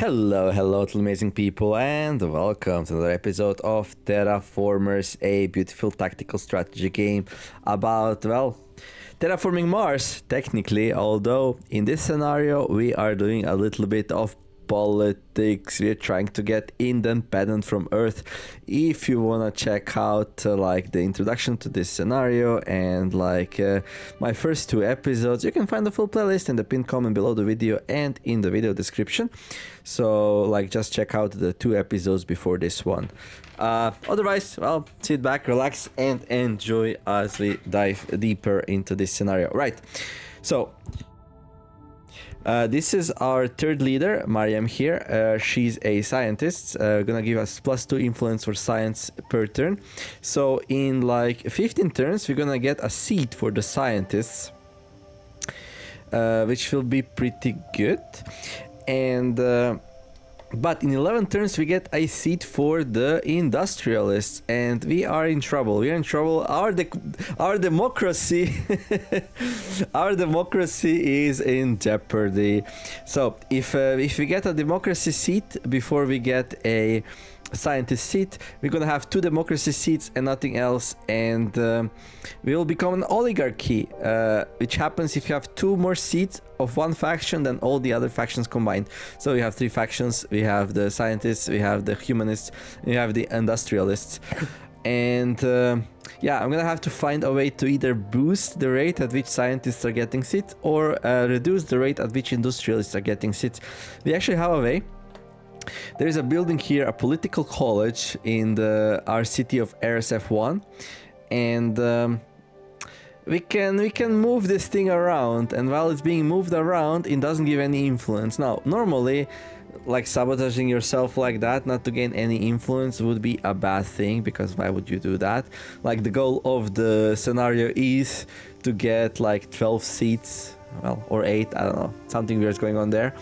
Hello to amazing people, and welcome to another episode of Terraformers, a beautiful tactical strategy game about, well, terraforming Mars, technically, although in this scenario we are doing a little bit of politics. We're trying to get independent from Earth. If you wanna check out like the introduction to this scenario and my first two episodes, you can find the full playlist in the pinned comment below the video and in the video description. So just check out the two episodes before this one. Otherwise, well, sit back, relax, and enjoy as we dive deeper into this scenario. Right, so this is our third leader, Mariam here. She's a scientist, gonna give us +2 influence for science per turn. So in 15 turns, we're gonna get a seat for the scientists, which will be pretty good. And but in 11 turns we get a seat for the industrialists, and we are in trouble. We're in trouble. Our democracy our democracy is in jeopardy. So if we get a democracy seat before we get a scientist seat, we're gonna have 2 democracy seats and nothing else, and we will become an oligarchy, which happens if you have 2 more seats of one faction than all the other factions combined. So we have 3 factions. We have the scientists, we have the humanists, we have the industrialists. And yeah, I'm gonna have to find a way to either boost the rate at which scientists are getting seats or reduce the rate at which industrialists are getting seats. We actually have a way. There is a building here, a political college in our city of RSF1, and we can move this thing around, and while it's being moved around, it doesn't give any influence. Now, normally, sabotaging yourself like that, not to gain any influence, would be a bad thing, because why would you do that? The goal of the scenario is to get 12 seats, well, or 8, I don't know, something weird's going on there.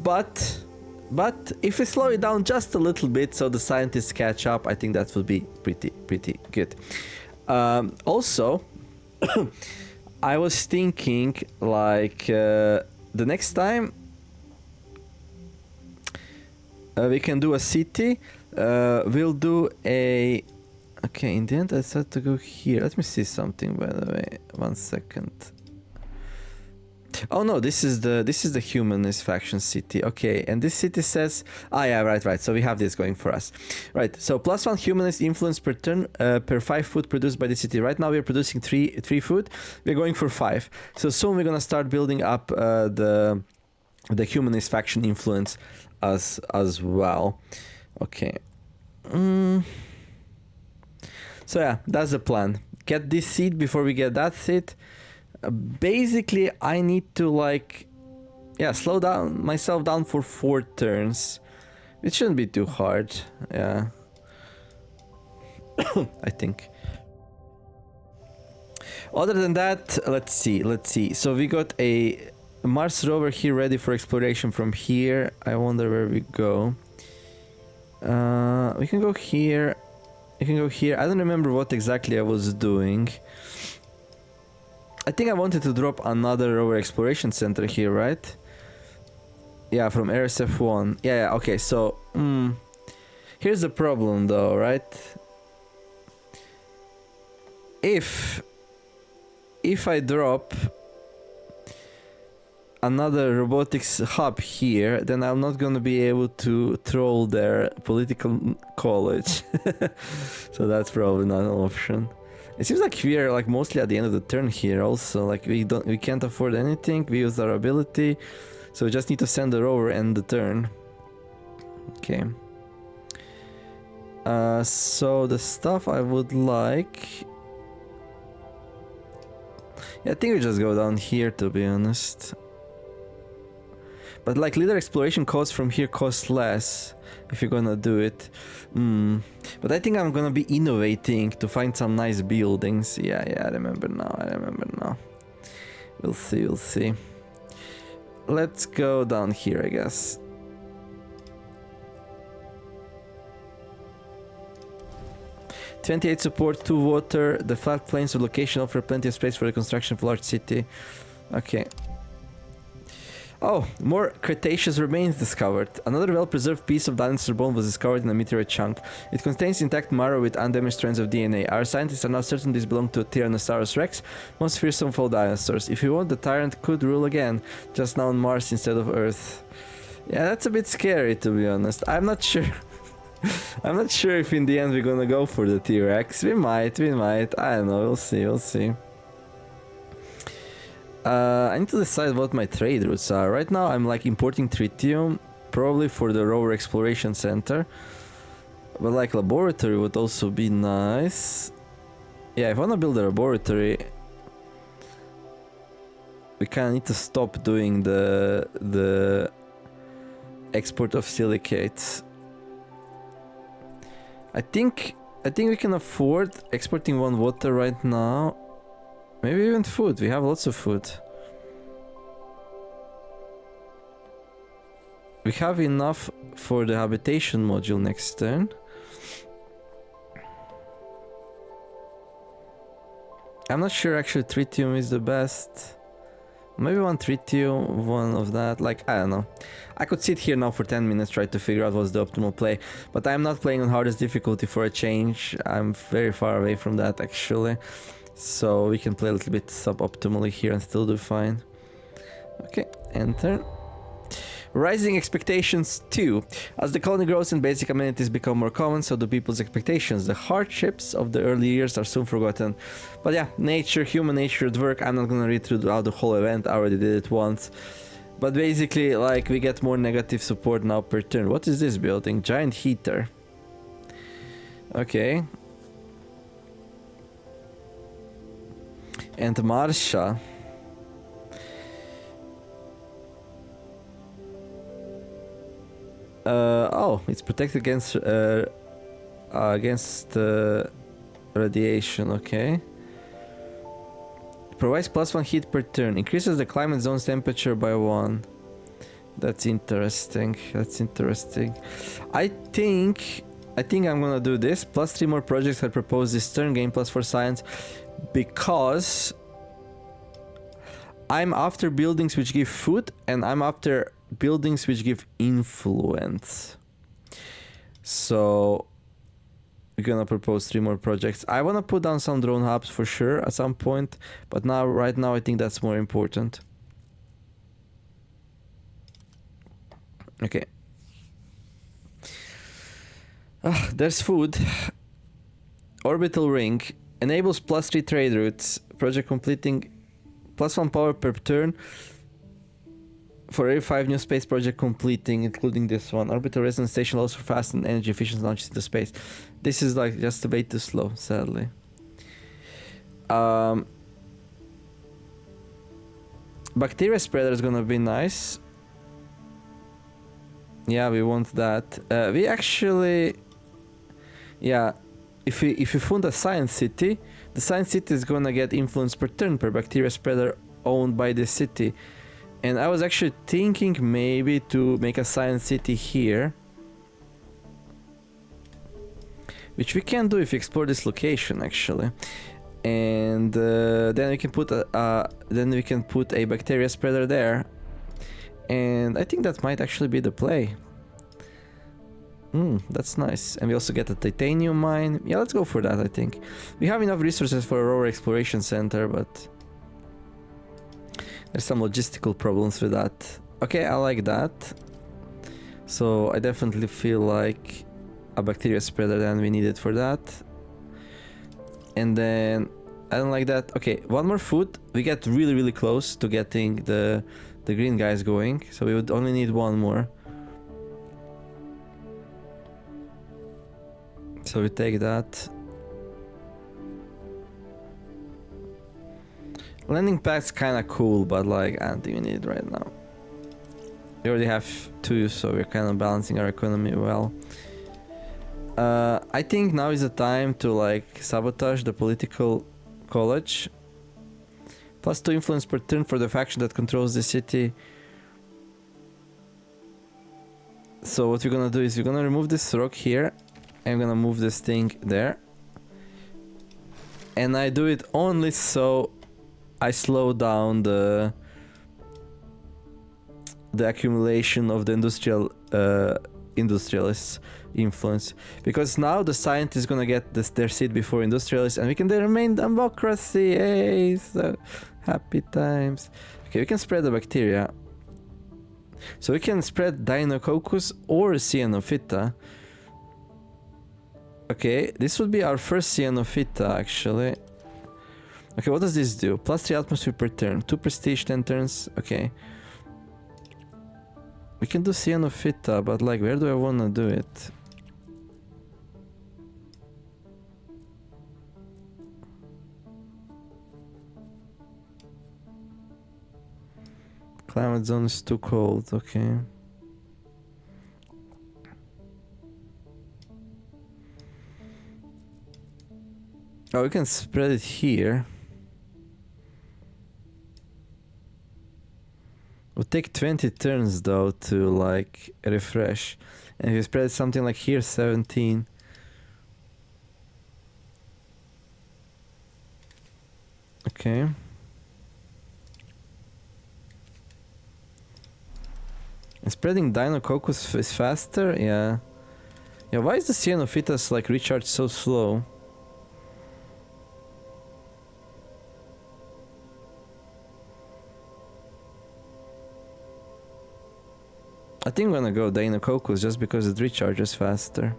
But if we slow it down just a little bit so the scientists catch up, I think that would be pretty good. Also, I was thinking the next time we can do a city, we'll do a... Okay, in the end I decided to go here. Let me see something, by the way. 1 second. Oh no, this is the humanist faction city. Okay, and this city says, yeah, right. So we have this going for us. Right, so +1 humanist influence per turn per 5 food produced by the city. Right now we're producing 3 food. We're going for 5. So soon we're gonna start building up the humanist faction influence as well. Okay. So yeah, that's the plan. Get this seat before we get that seat. Basically, I need to slow down myself down for 4 turns. It shouldn't be too hard. Yeah. I think. Other than that, let's see. So we got a Mars rover here ready for exploration from here. I wonder where we go. We can go here. You can go here. I don't remember what exactly I was doing. I think I wanted to drop another rover exploration center here, right? Yeah, from RSF1. Yeah, okay, so... here's the problem though, right? If I drop another robotics hub here, then I'm not gonna be able to troll their political college. So that's probably not an option. It seems like we are mostly at the end of the turn here also. We can't afford anything. We use our ability. So we just need to send the rover and the turn. Okay. So the stuff I would like... Yeah, I think we just go down here, to be honest. But leader exploration costs from here cost less if you're gonna do it. But I think I'm gonna be innovating to find some nice buildings. Yeah, I remember now. We'll see. Let's go down here, I guess. '28 support, 2 water. The flat plains of location offer plenty of space for the construction of a large city. Okay. Oh, more Cretaceous remains discovered. Another well-preserved piece of dinosaur bone was discovered in a meteorite chunk. It contains intact marrow with undamaged strands of DNA. Our scientists are now certain this belonged to a Tyrannosaurus rex, most fearsome of all dinosaurs. If you want, the tyrant could rule again, just now on Mars instead of Earth. Yeah, that's a bit scary, to be honest. I'm not sure. I'm not sure if in the end we're gonna go for the T-Rex. We might. I don't know, we'll see. I need to decide what my trade routes are. Right now I'm like importing tritium, probably for the rover exploration center. But like laboratory would also be nice. Yeah, if I wanna build a laboratory, we kinda need to stop doing the export of silicates. I think we can afford exporting one water right now. Maybe even food. We have lots of food. We have enough for the habitation module next turn. I'm not sure actually tritium is the best. Maybe one tritium, one of that, like, I don't know. I could sit here now for 10 minutes try to figure out what's the optimal play, but I'm not playing on hardest difficulty for a change. I'm very far away from that actually. So we can play a little bit suboptimally here and still do fine. Okay, enter. Rising expectations 2. As the colony grows and basic amenities become more common, so do people's expectations. The hardships of the early years are soon forgotten. But yeah, nature, human nature at work. I'm not gonna read through the whole event, I already did it once. But basically, like, we get more negative support now per turn. What is this building? Giant heater. Okay. And Marsha. Oh, it's protected against radiation, okay. Provides +1 heat per turn. Increases the climate zone's temperature by 1. That's interesting. I think I'm gonna do this. +3 more projects I propose this turn. Gain +4 science. Because I'm after buildings which give food, and I'm after buildings which give influence. So we're gonna propose 3 more projects. I wanna put down some drone hubs for sure at some point, but right now I think that's more important. Okay. There's food. Orbital ring enables +3 trade routes. Project completing +1 power per turn. For every 5 new space project completing, including this one. Orbital resonance station allows for fast and energy efficient launches into space. This is like just a bit too slow, sadly. Bacteria spreader is gonna be nice. Yeah, we want that. We actually, yeah, if we fund a science city, the science city is gonna get influence per turn per bacteria spreader owned by the city. And I was actually thinking maybe to make a science city here, which we can do if we explore this location actually. And then we can put a bacteria spreader there. And I think that might actually be the play. That's nice. And we also get a titanium mine. Yeah, let's go for that, I think. We have enough resources for a rover exploration center, but there's some logistical problems with that. Okay, I like that. So I definitely feel like a bacteria spreader than we needed for that. And then I don't like that. Okay, one more food. We get really, really close to getting the green guys going. So we would only need one more. So we take that. Landing pad's kinda cool, but like, I don't think we need it right now. We already have 2, so we're kind of balancing our economy well. I think now is the time to like sabotage the political college. +2 influence per turn for the faction that controls the city. So what we're gonna do is we're gonna remove this rock here. I'm gonna move this thing there. And I do it only so I slow down the the accumulation of the industrialists influence, because now the scientists is gonna get their seat before industrialists, and we can then remain democracy. Hey, so happy times. Okay, we can spread the bacteria. So we can spread Deinococcus or Cyanophyta. Okay, this would be our first Cyanophyta actually. Okay, what does this do? +3 atmosphere per turn, 2 prestige, 10 turns. Okay. We can do Cyanophyta, but like, where do I wanna do it? Climate zone is too cold, okay. Oh, we can spread it here. It'll take 20 turns though to like refresh. And if you spread something like here, 17. Okay. And spreading Deinococcus is faster? Yeah. Yeah, why is the Cyanophytus like recharge so slow? I think I'm gonna go Deinococcus just because it recharges faster.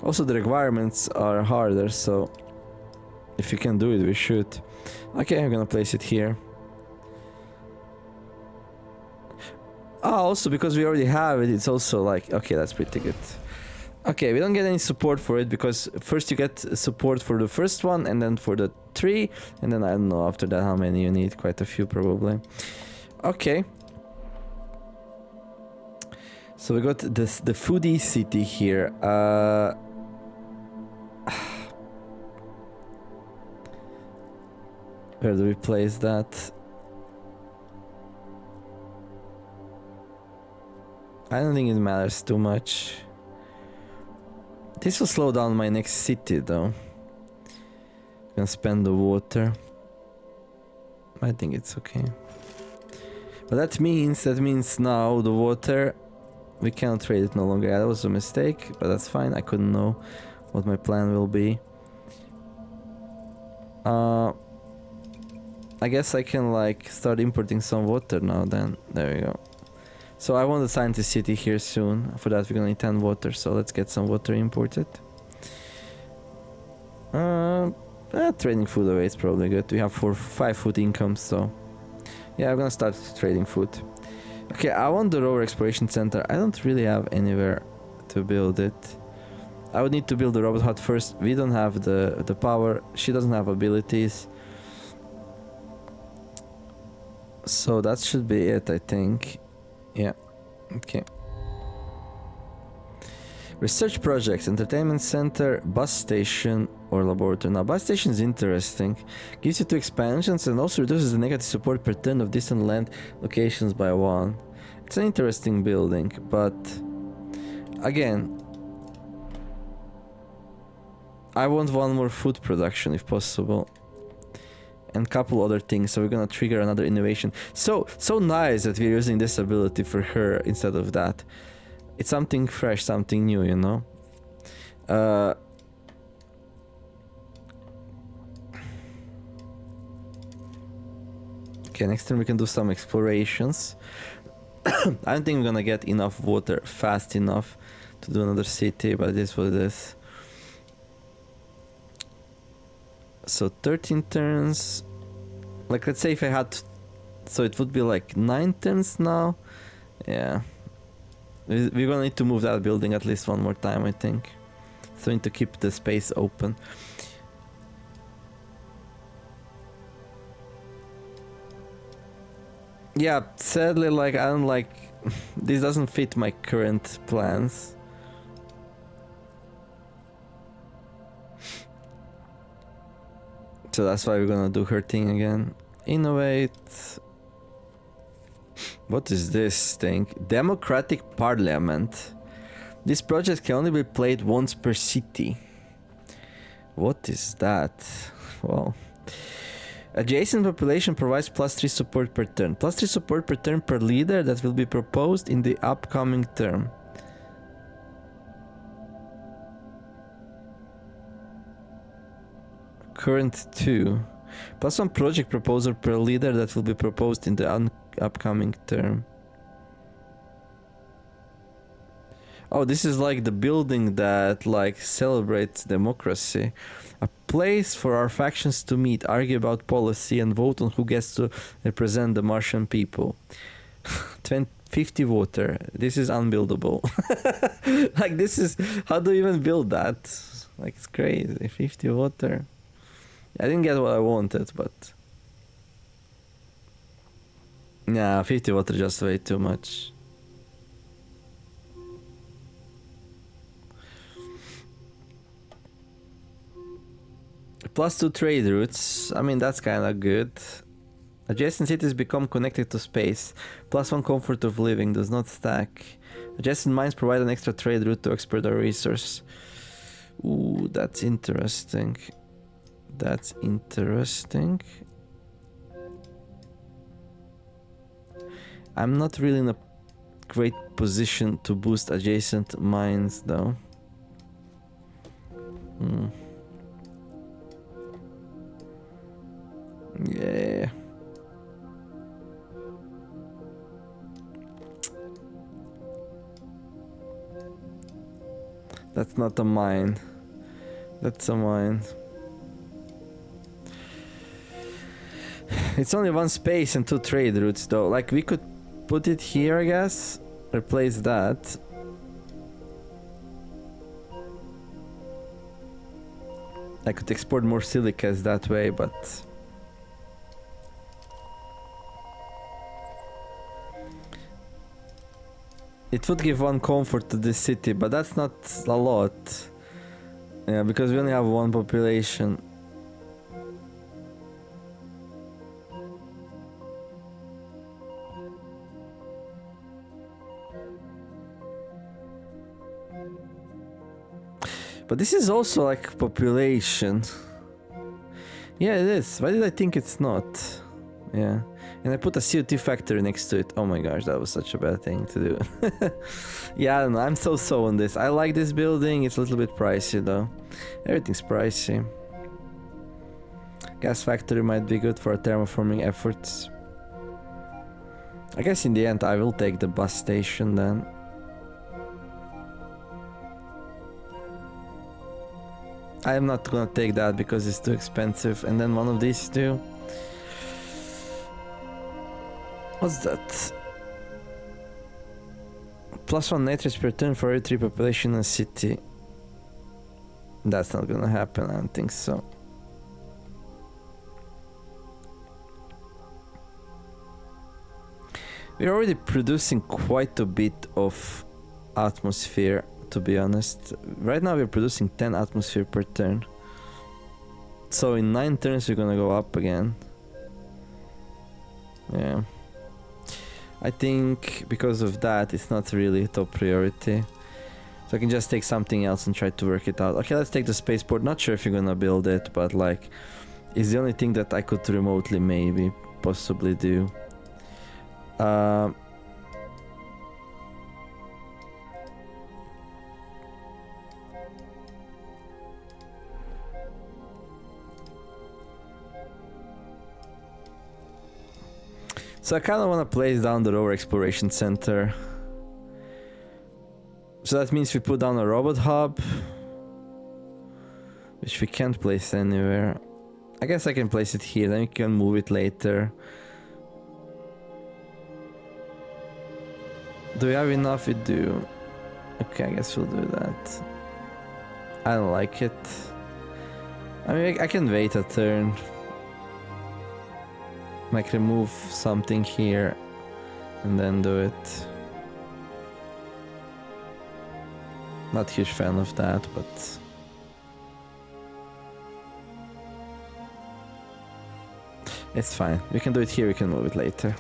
Also the requirements are harder, so if you can do it, we should. Okay, I'm gonna place it here. Ah, also because we already have it, it's also like, okay, that's pretty good. Okay, we don't get any support for it because first you get support for the first one and then for the 3, and then I don't know after that how many you need, quite a few probably. Okay. So we got this, the foodie city here. Where do we place that? I don't think it matters too much. This will slow down my next city though. I'm gonna spend the water. I think it's okay. But that means now the water, we cannot trade it no longer. Yeah, that was a mistake, but that's fine. I couldn't know what my plan will be. I guess I can like start importing some water now then. There we go. So I want the scientist city here soon. For that we're gonna need 10 water, so let's get some water imported. Trading food away is probably good. We have 5 food income, so yeah, I'm gonna start trading food. Okay, I want the rover exploration center. I don't really have anywhere to build it. I would need to build the robot hut first. We don't have the power. She doesn't have abilities. So that should be it, I think. Yeah, okay. Research projects, entertainment center, bus station, or laboratory. Now, bus station is interesting. Gives you 2 expansions and also reduces the negative support per turn of distant land locations by 1. It's an interesting building, but again, I want 1 more food production if possible. And couple other things, so we're gonna trigger another innovation. So nice that we're using this ability for her instead of that. It's something fresh, something new, you know. Okay, next time we can do some explorations. I don't think I'm gonna get enough water fast enough to do another city, but it is what it is. So 13 turns. Like, let's say if I had, so it would be like 9 turns now. Yeah, we're gonna need to move that building at least 1 more time, I think. So we need to keep the space open. Yeah, sadly, like, I don't like, this doesn't fit my current plans. So that's why we're gonna do her thing again. Innovate. What is this thing? Democratic Parliament. This project can only be played once per city. What is that? Well, Adjacent population provides +3 support per turn. +3 support per turn per leader that will be proposed in the upcoming term. Current 2. +1 project proposal per leader that will be proposed in the upcoming term. Oh, this is like the building that like celebrates democracy. A place for our factions to meet, argue about policy, and vote on who gets to represent the Martian people. 50 water. This is unbuildable. Like, this is... How do you even build that? Like, it's crazy. 50 water. I didn't get what I wanted, but... Nah, 50 water just way too much. +2 trade routes. I mean, that's kind of good. Adjacent cities become connected to space. +1 comfort of living does not stack. Adjacent mines provide an extra trade route to export our resource. Ooh, that's interesting. That's interesting. I'm not really in a great position to boost adjacent mines, though. Yeah. That's not a mine. That's a mine. It's only one space and 2 trade routes, though. Like, we could put it here, I guess. Replace that. I could export more silicas that way, but... It would give 1 comfort to this city, but that's not a lot. Yeah, because we only have 1 population. But this is also like population. Yeah, it is. Why did I think it's not? Yeah. And I put a CO2 factory next to it. Oh my gosh, that was such a bad thing to do. Yeah, I don't know. I'm so on this. I like this building. It's a little bit pricey though. Everything's pricey. Gas factory might be good for terraforming efforts. I guess in the end I will take the bus station then. I am not gonna take that because it's too expensive. And then one of these two. What's that? +1 nitrates per turn for every 3 population in a city. That's not gonna happen, I don't think so. We're already producing quite a bit of atmosphere, to be honest. Right now we're producing 10 atmosphere per turn. So in 9 turns we're gonna go up again. Yeah. I think because of that it's not really top priority. So I can just take something else and try to work it out. Okay, let's take the spaceport. Not sure if you're gonna build it, but like, it's the only thing that I could remotely maybe possibly do. So I kind of want to place down the rover exploration center. So that means we put down a robot hub, which we can't place anywhere. I guess I can place it here, then we can move it later. Do we have enough? We do. Okay, I guess we'll do that. I don't like it. I mean, I can wait a turn. Like remove something here and then do it. Not huge fan of that, but it's fine. We can do it here, we can move it later.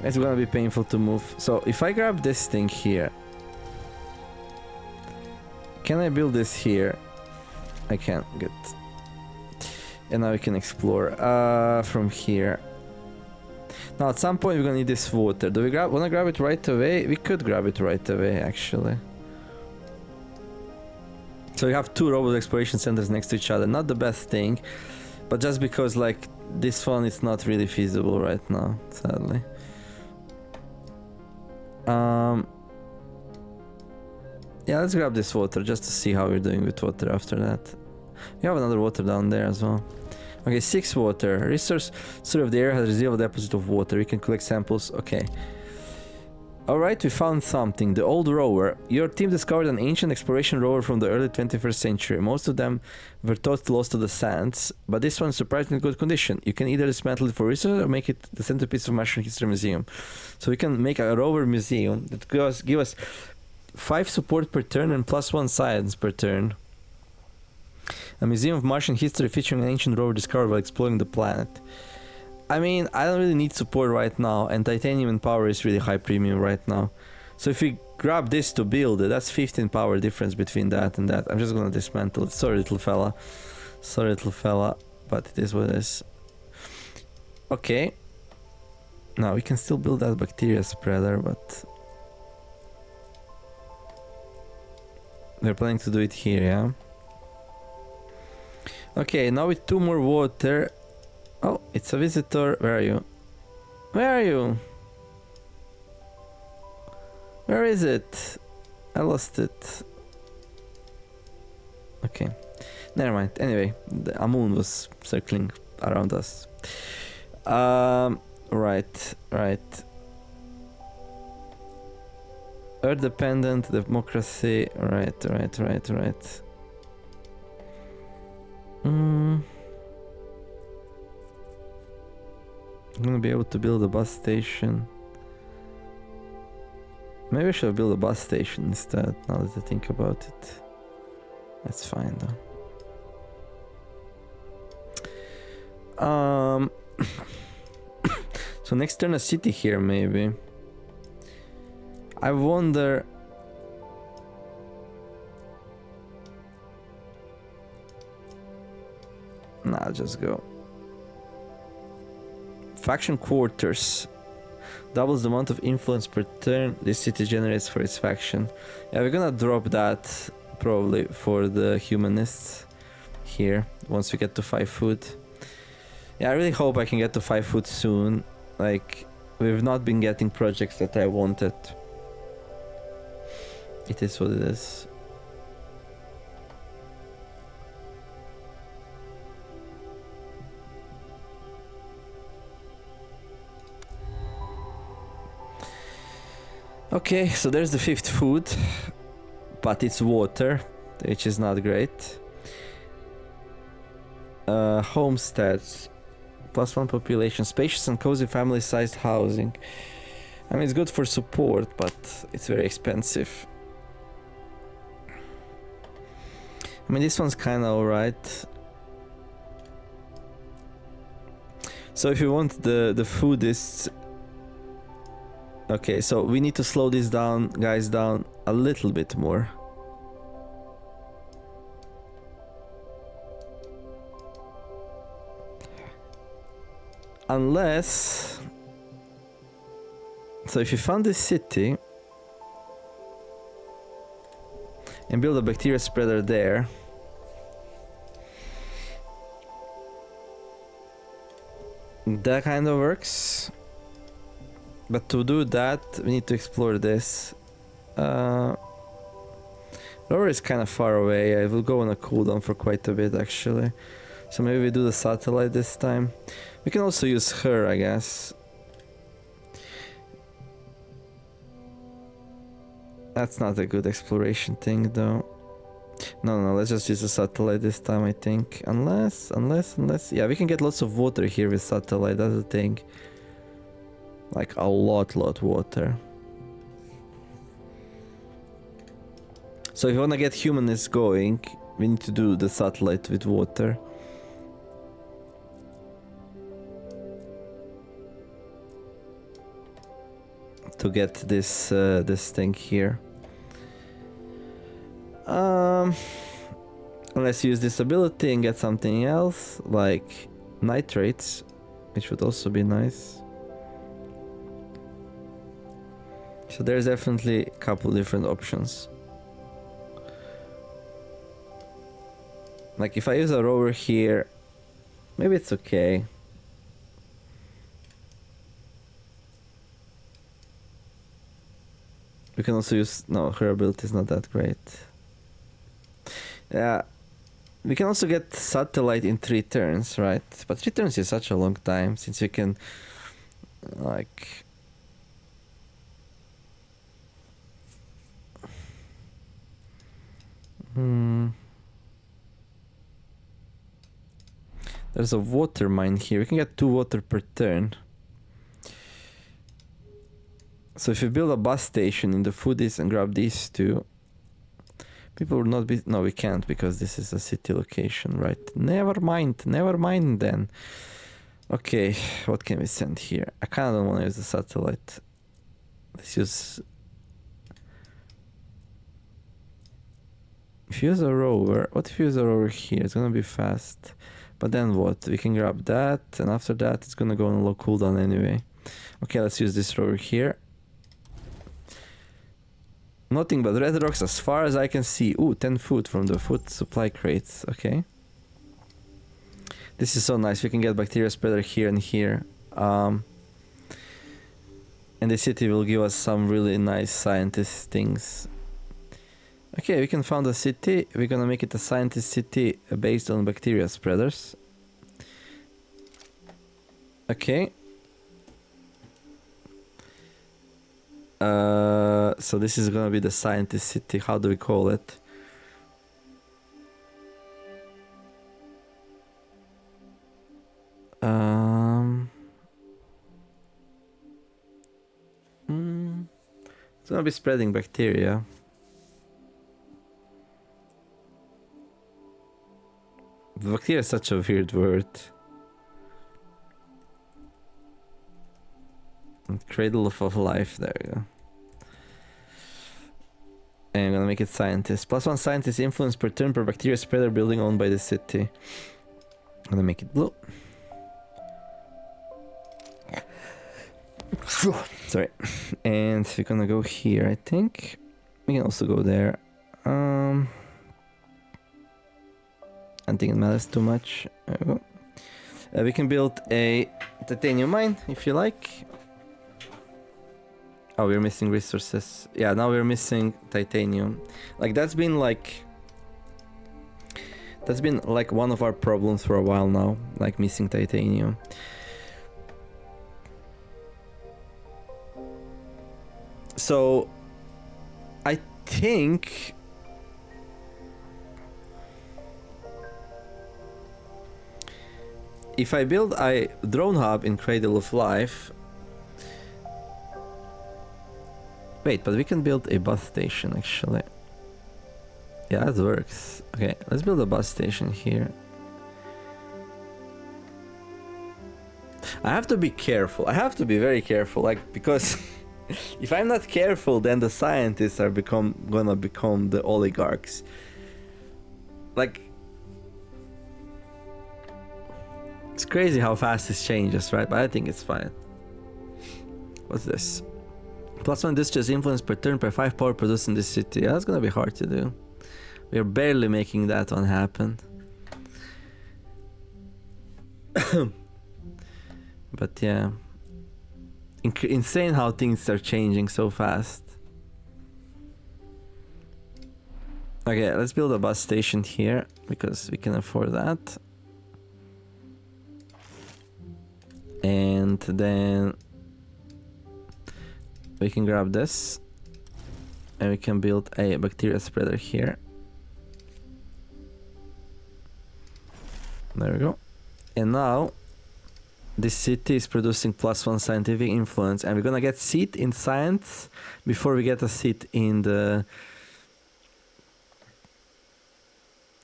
It's gonna be painful to move. So if I grab this thing here, can I build this here? I can. Good. And now we can explore from here. Now at some point we're gonna need this water. Do we wanna grab it right away? We could grab it right away actually. So we have 2 robot exploration centers next to each other. Not the best thing, but just because like this one is not really feasible right now, sadly. Yeah, let's grab this water just to see how we're doing with water after that. We have another water down there as well. Okay, 6 water. Resource survey of the area has a zero deposit of water. We can collect samples. Okay. Alright, we found something. The old rover. Your team discovered an ancient exploration rover from the early 21st century. Most of them were thought lost to the sands, but this one is surprisingly good condition. You can either dismantle it for research or make it the centerpiece of Martian History Museum. So we can make a rover museum that give us 5 support per turn and +1 science per turn. A museum of Martian history featuring an ancient rover discovered while exploring the planet. I mean, I don't really need support right now, and titanium and power is really high premium right now. So if we grab this to build it, that's 15 power difference between that and that. I'm just gonna dismantle it. Sorry, little fella. Sorry, little fella, but it is what it is. Okay. Now we can still build that bacteria spreader, but we're planning to do it here, yeah? Okay, now with 2 more water. Oh, it's a visitor. Where are you? Where are you? Where is it? I lost it. Okay. Never mind. Anyway, a moon was circling around us. Right. Earth dependent, democracy. Right. I'm gonna be able to build a bus station. Maybe I should build a bus station instead, now that I think about it. That's fine though. So next turn a city here maybe. I wonder... Nah, just go. Faction quarters. Doubles the amount of influence per turn this city generates for its faction. Yeah, we're gonna drop that probably for the humanists here once we get to 5 food. Yeah, I really hope I can get to 5 food soon. Like, we've not been getting projects that I wanted. It is what it is. Okay, so there's the 5th food, but it's water, which is not great. Homesteads, +1 population, spacious and cozy family-sized housing. I mean, it's good for support, but it's very expensive. I mean, this one's kind of alright. So if you want the foodists... Okay, so we need to slow this down, guys, down a little bit more. Unless... So if you found this city and build a bacteria spreader there, that kind of works. But to do that, we need to explore this. Lower is kind of far away. I will go on a cooldown for quite a bit, actually. So maybe we do the satellite this time. We can also use her, I guess. That's not a good exploration thing, though. No, let's just use the satellite this time, I think. Unless... Yeah, we can get lots of water here with satellite, that's the thing. Like a lot water. So if you wanna get humanists going, we need to do the satellite with water. To get this this thing here. Unless you use this ability and get something else, like nitrates, which would also be nice. So there's definitely a couple different options. Like if I use a rover here, maybe it's okay. We can also use... No, her ability is not that great. Yeah. We can also get satellite in 3 turns, right? But 3 turns is such a long time, since we can... like... There's a water mine here. We can get 2 water per turn. So if we build a bus station in the foodies and grab these 2, people will not be... No, we can't because this is a city location, right? Never mind then. Okay, what can we send here? I kinda don't want to use the satellite. Let's use... If you use a rover... What if you use a rover here? It's gonna be fast. But then what? We can grab that, and after that it's gonna go on a low cooldown anyway. Okay, let's use this rover here. Nothing but red rocks as far as I can see. Ooh, 10 food from the food supply crates. Okay. This is so nice. We can get bacteria spreader here and here. And the city will give us some really nice scientist things. Okay, we can found a city. We're gonna make it a scientist city based on bacteria spreaders. Okay. So this is gonna be the scientist city. How do we call it? It's gonna be spreading bacteria. Bacteria is such a weird word. Cradle of life, there you go. And I'm gonna make it scientist. +1 scientist influence per turn per bacteria spreader building owned by the city. I'm gonna make it blue. Sorry. And we're gonna go here, I think. We can also go there. I don't think it matters too much. There we go. We can build a titanium mine, if you like. Oh, we're missing resources. Yeah, now we're missing titanium. Like, that's been like one of our problems for a while now. Like, missing titanium. So, I think... if I build a drone hub in Cradle of Life... Wait, but we can build a bus station, actually. Yeah, that works. Okay, let's build a bus station here. I have to be careful. I have to be very careful, like, because if I'm not careful, then the scientists are gonna become the oligarchs. Like, it's crazy how fast this changes, right? But I think it's fine. What's this? +1 industrious influence per turn per 5 power produced in this city. Yeah, that's gonna be hard to do. We're barely making that one happen. But yeah. Insane how things are changing so fast. Okay, let's build a bus station here, because we can afford that. And then... we can grab this. And we can build a bacteria spreader here. There we go. And now... this city is producing +1 scientific influence, and we're gonna get seat in science before we get a seat in the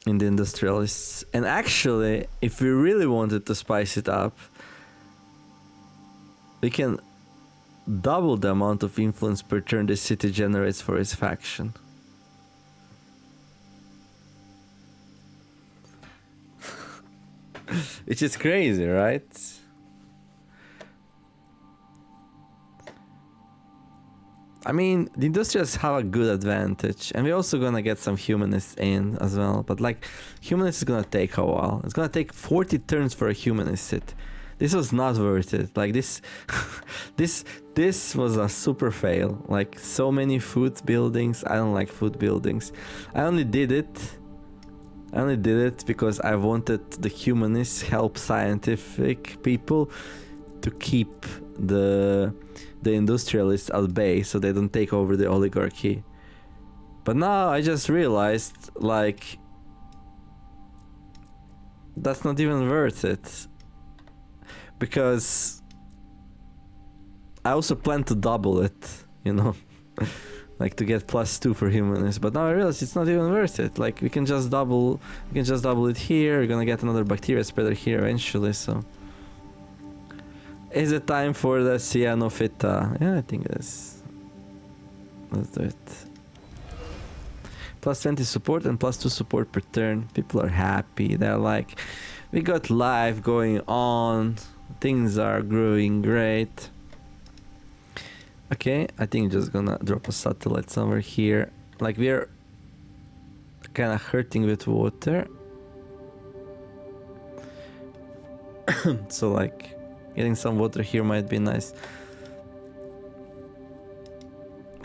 industrialists. And actually, if we really wanted to spice it up, we can double the amount of influence per turn this city generates for its faction. Which is crazy, right? I mean, the industrialists have a good advantage, and we're also gonna get some humanists in as well. But like, humanists is gonna take a while. It's gonna take 40 turns for a humanist hit. This was not worth it. Like this, this was a super fail. Like so many food buildings. I don't like food buildings. I only did it because I wanted the humanists help scientific people to keep the industrialists at bay so they don't take over the oligarchy. But now I just realized, like, that's not even worth it, because I also plan to double it, you know, like to get +2 for humanists. But now I realize it's not even worth it. Like we can just double it here. We're gonna get another bacteria spreader here eventually. So is it time for the cyanophyta? Yeah, I think it is. Let's do it. +20 support and +2 support per turn. People are happy. They're like, we got life going on. Things are growing great. Okay, I think just gonna drop a satellite somewhere here. Like we're kind of hurting with water. So like getting some water here might be nice.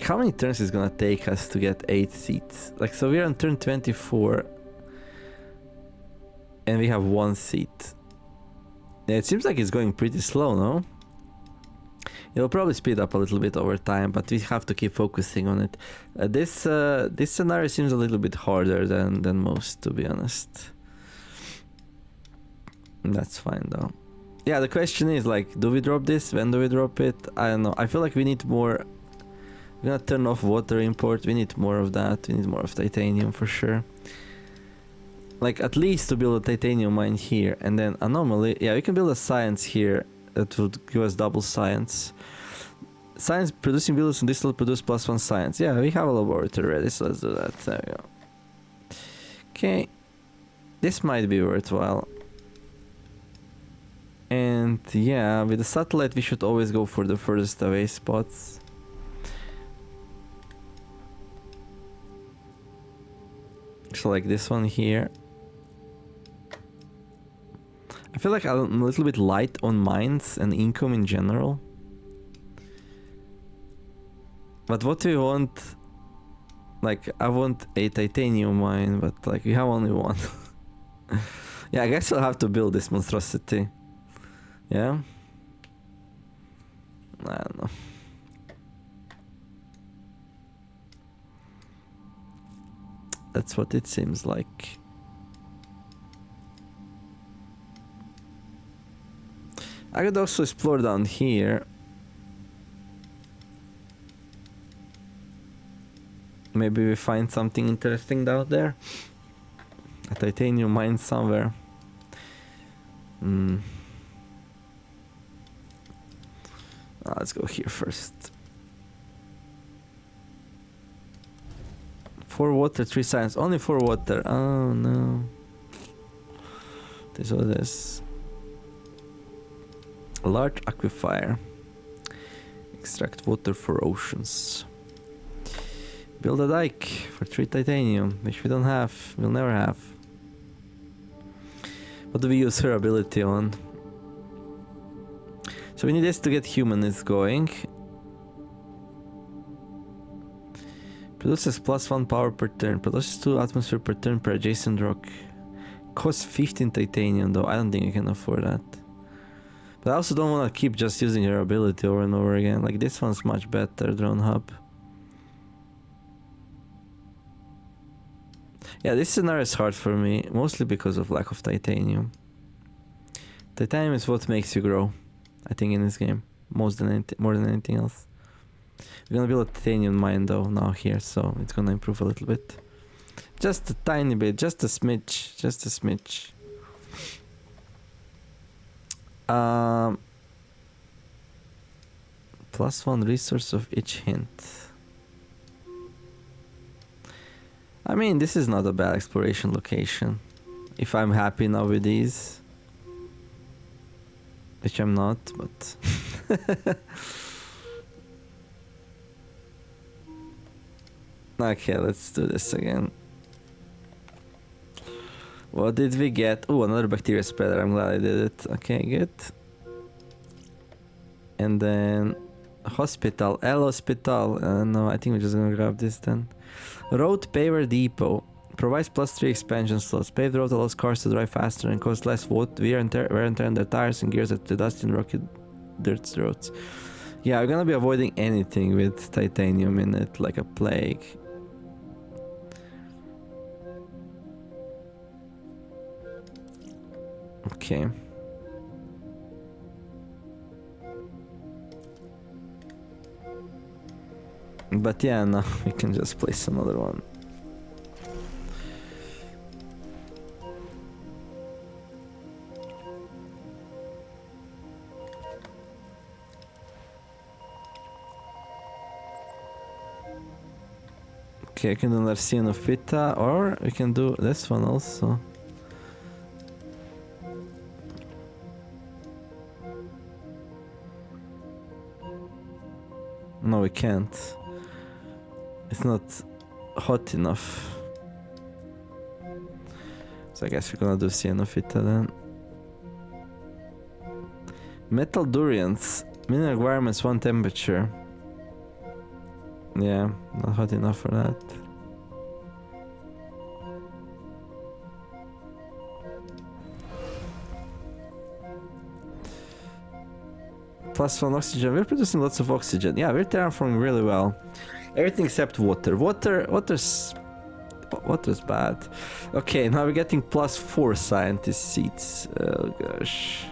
How many turns is gonna take us to get 8 seats? Like, so we're on turn 24 and we have 1 seat. Yeah, it seems like it's going pretty slow, no? It'll probably speed up a little bit over time, but we have to keep focusing on it. This scenario seems a little bit harder than most, to be honest. That's fine though. Yeah, the question is like, do we drop this? When do we drop it? I don't know. I feel like we need more. We're gonna turn off water import. We need more of that. We need more of titanium for sure. Like at least to build a titanium mine here, and then anomaly. Yeah, we can build a science here that would give us double science. Science producing buildings and this will produce +1 science. Yeah, we have a laboratory ready, so let's do that. There we go. Okay, this might be worthwhile. And yeah, with the satellite we should always go for the furthest away spots. So like this one here. I feel like I'm a little bit light on mines and income in general. But what we want, like I want a titanium mine, but like we have only one. Yeah, I guess I'll have to build this monstrosity. Yeah? I don't know. That's what it seems like. I could also explore down here. Maybe we find something interesting down there. A titanium mine somewhere. Let's go here first. 4 water, 3 science. Only 4 water. Oh no. This was this. A large aquifer. Extract water for oceans. Build a dike for 3 titanium, which we don't have. We'll never have. What do we use her ability on? So we need this to get humanists going. Produces +1 power per turn. Produces 2 atmosphere per turn per adjacent rock. Costs 15 titanium though. I don't think I can afford that. But I also don't want to keep just using her ability over and over again. Like this one's much better, drone hub. Yeah, this scenario is hard for me, mostly because of lack of titanium. Titanium is what makes you grow, I think, in this game, more than anything else. We're gonna build a titanium mine though now here, so it's gonna improve a little bit. Just a tiny bit, just a smidge, just a smidge. +1 resource of each hint. I mean, this is not a bad exploration location. If I'm happy now with these. Which I'm not, but... Okay, let's do this again. What did we get? Oh, another bacteria spreader. I'm glad I did it. Okay, good. And then... Hospital. El Hospital. No, I think we're just gonna grab this then. Road Paver Depot. Provides +3 expansion slots. Paved road allows cars to drive faster and cause less wear and tear on their tires and gears at the dust and rocky dirt roads. Yeah, I'm gonna be avoiding anything with titanium in it, like a plague. Okay. But yeah, no, we can just place another one. Okay, I can do Narcian of Pitta, or we can do this one also. No, we can't. It's not hot enough. So I guess we're gonna do Cyanophyta then. Metal durians. Mineral requirements 1 temperature. Yeah, not hot enough for that. +1 oxygen. We're producing lots of oxygen. Yeah, we're terraforming really well. Everything except water. Water's bad. Okay, now we're getting +4 scientist seats. Oh gosh.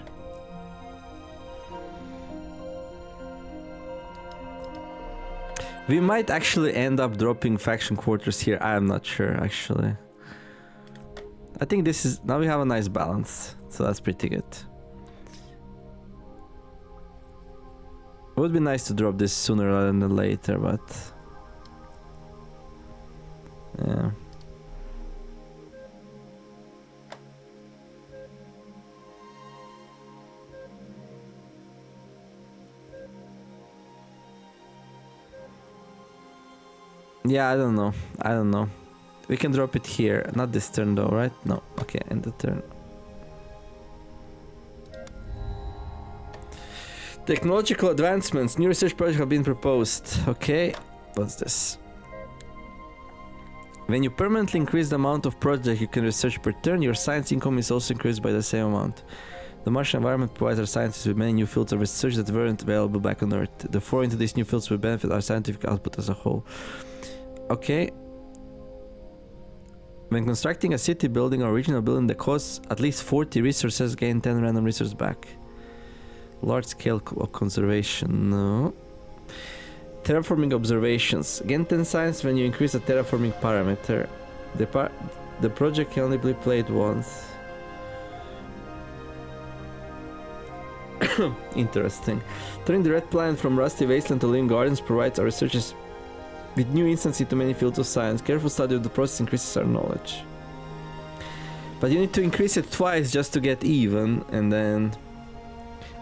We might actually end up dropping faction quarters here. I am not sure actually. I think this is... Now we have a nice balance. So that's pretty good. It would be nice to drop this sooner rather than later, but... Yeah. Yeah, I don't know. We can drop it here. Not this turn though, right? No. Okay, end the turn. Technological advancements. New research projects have been proposed. Okay. What's this? When you permanently increase the amount of projects you can research per turn, your science income is also increased by the same amount. The Martian environment provides our scientists with many new fields of research that weren't available back on Earth. The foray into these new fields will benefit our scientific output as a whole. Okay. When constructing a city building or regional building that costs at least 40 resources, gain 10 random resources back. Large scale conservation, no. Terraforming observations. Gain 10 science when you increase the terraforming parameter. The project can only be played once. Interesting. Turning the red planet from rusty wasteland to living gardens provides our researchers with new insights into many fields of science. Careful study of the process increases our knowledge. But you need to increase it twice just to get even, and then...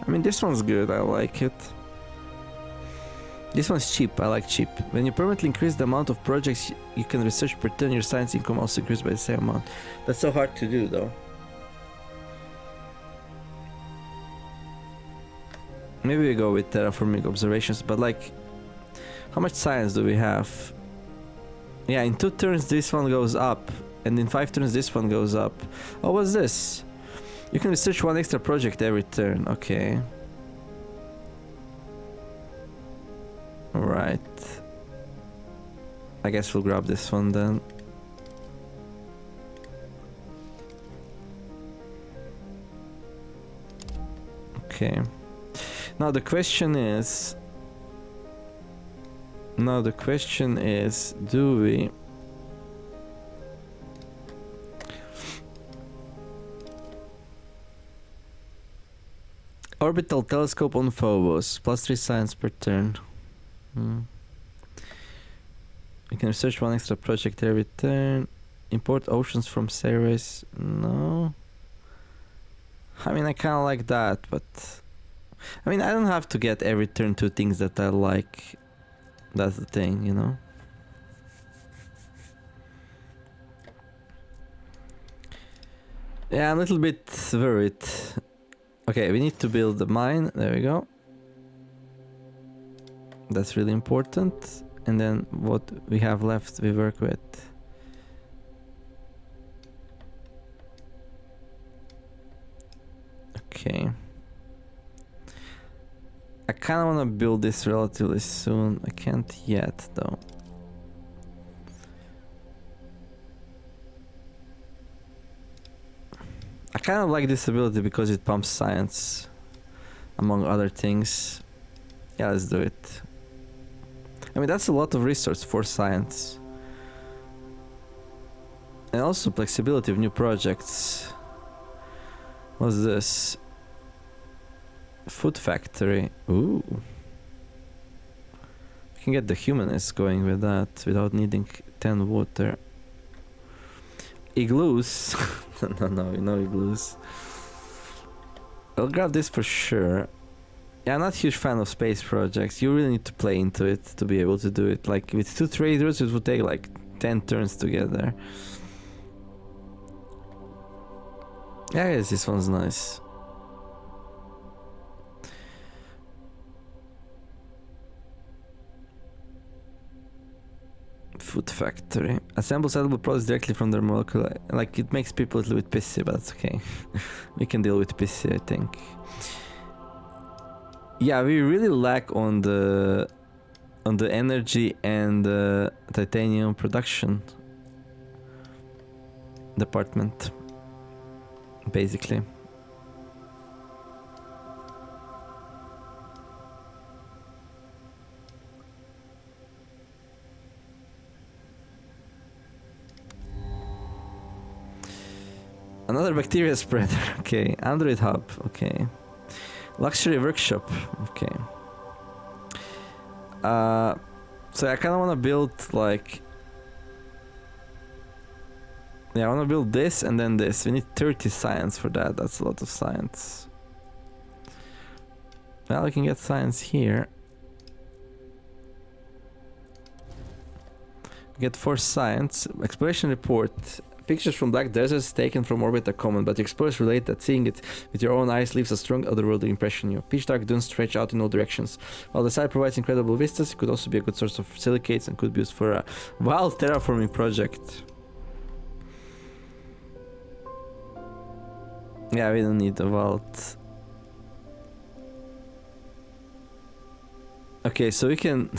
I mean, this one's good, I like it. This one's cheap, I like cheap. When you permanently increase the amount of projects you can research per turn, your science income also increases by the same amount. That's so hard to do though. Maybe we go with terraforming observations, but like... How much science do we have? Yeah, in 2 turns this one goes up, and in 5 turns this one goes up. Oh, what's this? You can research 1 extra project every turn, okay. Alright. I guess we'll grab this one then. Okay. Now the question is... do we... Orbital telescope on Phobos, +3 science per turn. You can research 1 extra project every turn. Import oceans from Ceres. No. I mean, I kinda like that, but I mean, I don't have to get every turn two things that I like. That's the thing, you know? Yeah, I'm a little bit worried. Okay, we need to build the mine. There we go. That's really important. And then what we have left, we work with. Okay. I kind of want to build this relatively soon. I can't yet, though. I kind of like this ability because it pumps science, among other things. Yeah, let's do it. I mean, that's a lot of resource for science. And also flexibility of new projects. What's this? Food factory. Ooh. We can get the humanists going with that without needing 10 water. Igloos. No igloos. I'll grab this for sure. Yeah, I'm not a huge fan of space projects. You really need to play into it to be able to do it. Like with 2 traders, it would take like 10 turns together. Yeah, I guess this one's nice. Food factory. Assemble sellable products directly from their molecular. Like, it makes people a little bit pissy, but that's okay. We can deal with pissy, I think. Yeah, we really lack on the energy and titanium production department, basically. Another bacteria spreader. Okay. Android hub. Okay. Luxury workshop. Okay. So I kind of want to build like. Yeah, I want to build this and then this. We need 30 science for that. That's a lot of science. Well, we can get science here. Get 4 science. Exploration report. Pictures from black deserts taken from orbit are common, but explorers relate that seeing it with your own eyes leaves a strong otherworldly impression on you. Pitch dark dunes stretch out in all directions. While the site provides incredible vistas, it could also be a good source of silicates and could be used for a wild terraforming project. Yeah, we don't need a vault. Okay, so we can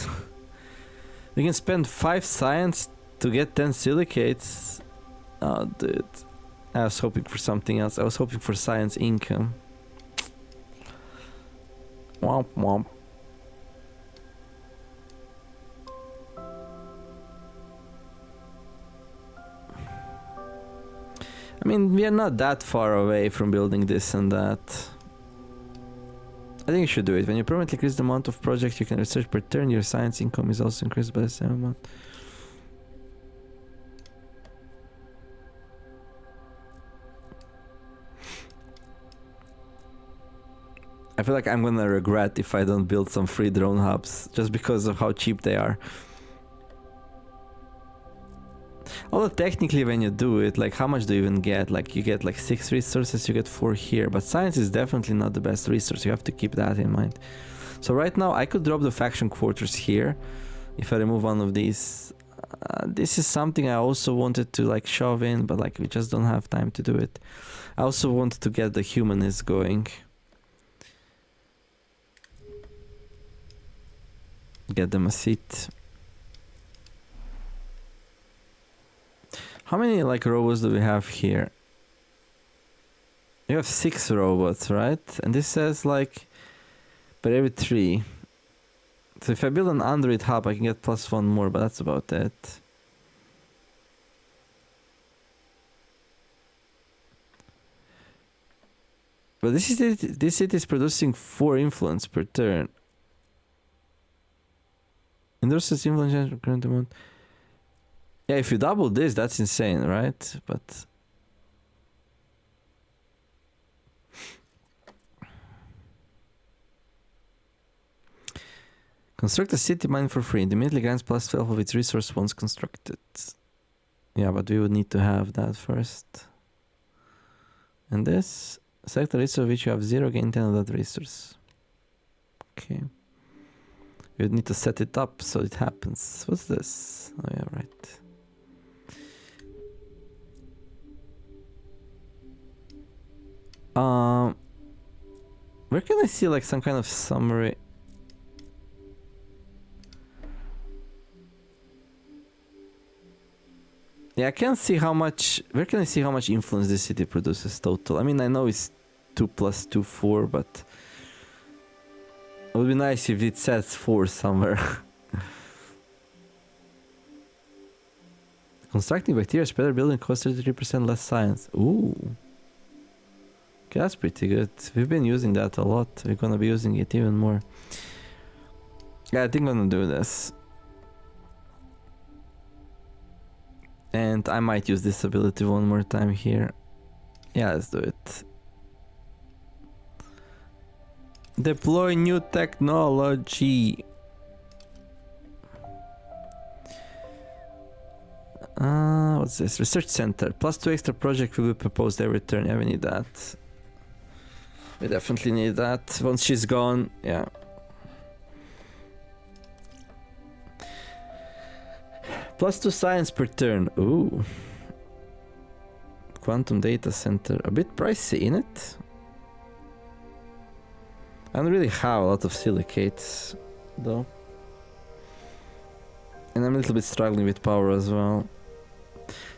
we can spend 5 science to get 10 silicates. Oh, dude. I was hoping for something else. I was hoping for science income. Womp womp. I mean, we are not that far away from building this and that. I think you should do it. When you permanently increase the amount of projects you can research per turn, your science income is also increased by the same amount. I feel like I'm gonna regret if I don't build some free drone hubs just because of how cheap they are. Although technically when you do it, like how much do you even get? Like you get like 6 resources, you get 4 here, but science is definitely not the best resource. You have to keep that in mind. So right now I could drop the faction quarters here if I remove one of these. This is something I also wanted to like shove in, but like we just don't have time to do it. I also wanted to get the humanists going. Get them a seat. How many like robots do we have here? You have 6 robots, right? And this says like per every 3. So if I build an Android hub, I can get +1 more, but that's about it. But this city is producing 4 influence per turn. Endorses influence current amount. Yeah, if you double this, that's insane, right? But Construct a city mine for free. It immediately grants plus 12 of its resource once constructed. Yeah, but we would need to have that first. And this, select a resource which you have 0, gain 10 of that resource. Okay. We would need to set it up so it happens. What's this? Oh yeah, right. Where can I see like some kind of summary? Yeah, I can't see how much. Where can I see how much influence this city produces total? I mean, I know it's 2 plus 2, 4, but it would be nice if it says 4 somewhere. Constructing bacteria spreader building costs 33% less science. Ooh. Okay, that's pretty good. We've been using that a lot. We're gonna be using it even more. Yeah, I think I'm gonna do this. And I might use this ability one more time here. Yeah, let's do it. Deploy new technology. What's this? Research center. Plus 2 extra project will be proposed every turn. Yeah, we need that. We definitely need that. Once she's gone, yeah. Plus 2 science per turn. Ooh. Quantum data center. A bit pricey, in it? I don't really have a lot of silicates, though. And I'm a little bit struggling with power as well.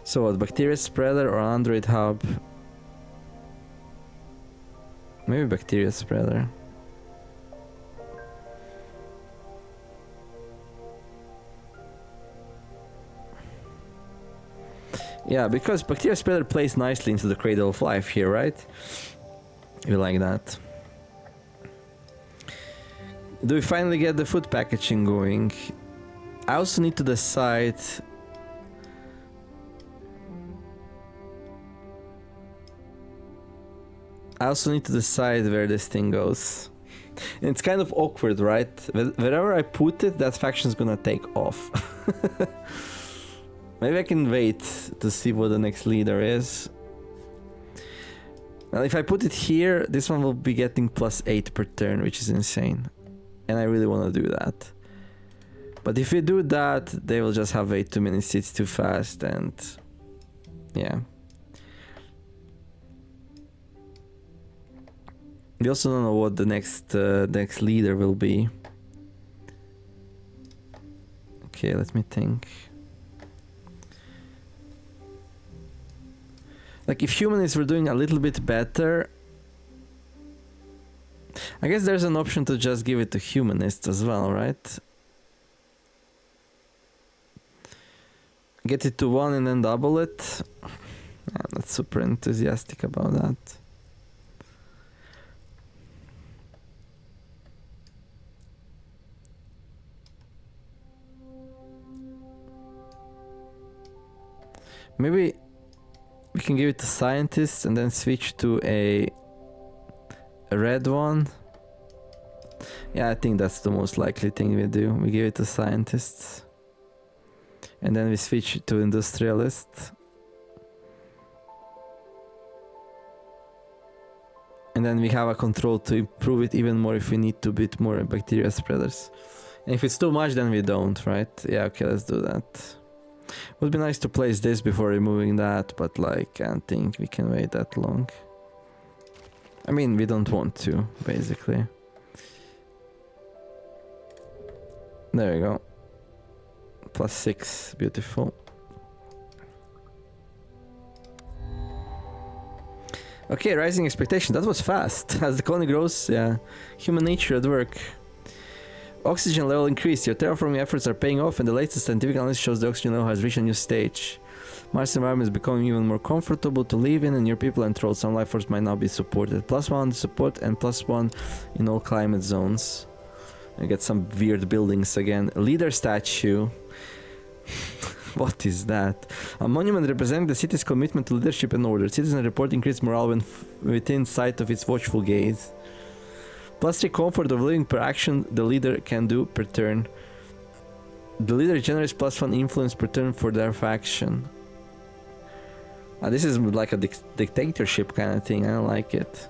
So what, bacteria spreader or Android hub? Maybe bacteria spreader. Yeah, because bacteria spreader plays nicely into the cradle of life here, right? You like that. Do we finally get the food packaging going? I also need to decide. I also need to decide where this thing goes. And it's kind of awkward, right? Wherever I put it, that faction's gonna take off. Maybe I can wait to see what the next leader is. Well, if I put it here, this one will be getting plus 8 per turn, which is insane. And I really want to do that. But if we do that, they will just have way too many seats too fast, and yeah. We also don't know what the next leader will be. Okay, let me think. Like, if humanists were doing a little bit better, I guess there's an option to just give it to humanists as well, right? Get it to 1 and then double it. I'm not super enthusiastic about that. Maybe we can give it to scientists and then switch to a red one. Yeah, I think that's the most likely thing we do. We give it to scientists. And then we switch to industrialists. And then we have a control to improve it even more if we need to bit more bacteria spreaders. And if it's too much, then we don't, right? Yeah, okay, let's do that. Would be nice to place this before removing that, but like, I don't think we can wait that long. I mean, we don't want to, basically. There we go. Plus 6, beautiful. Okay, rising expectation. That was fast. As the colony grows, yeah. Human nature at work. Oxygen level increased. Your terraforming efforts are paying off, and the latest scientific analysis shows the oxygen level has reached a new stage. Mars environment is becoming even more comfortable to live in, and your people and trolls, some life force might now be supported. +1 support and +1 in all climate zones. I get some weird buildings again. Leader statue. What is that? A monument representing the city's commitment to leadership and order. Citizens report increased morale when within sight of its watchful gaze. +3 comfort of living per action the leader can do per turn. The leader generates +1 influence per turn for their faction. This is like a dictatorship kind of thing. I don't like it.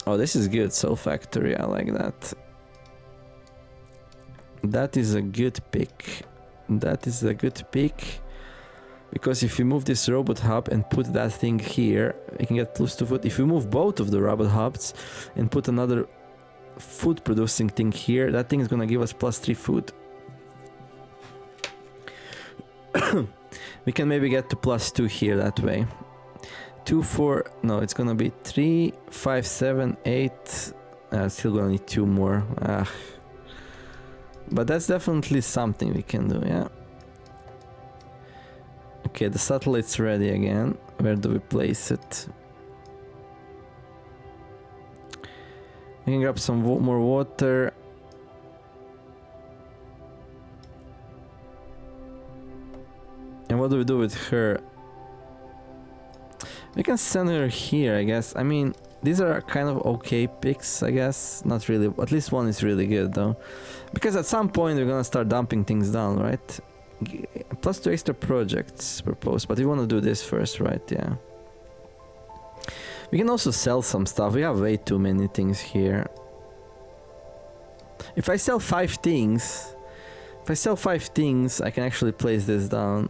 Oh, this is good. Soul Factory. I like that. That is a good pick. That is a good pick. Because if we move this robot hub and put that thing here, we can get +2 food. If we move both of the robot hubs and put another food producing thing here, that thing is gonna give us +3 food. We can maybe get to +2 here that way. 2, 4, no, it's gonna be 3, 5, 7, 8. Still gonna need 2 more. But that's definitely something we can do, yeah. Okay, the satellite's ready again. Where do we place it? We can grab some more water. And what do we do with her? We can send her here, I guess. I mean, these are kind of okay picks, I guess. Not really. At least one is really good, though. Because at some point, we're gonna start dumping things down, right? +2 extra projects proposed. But we want to do this first, right? Yeah. We can also sell some stuff. We have way too many things here. If I sell 5 things... If I sell 5 things, I can actually place this down.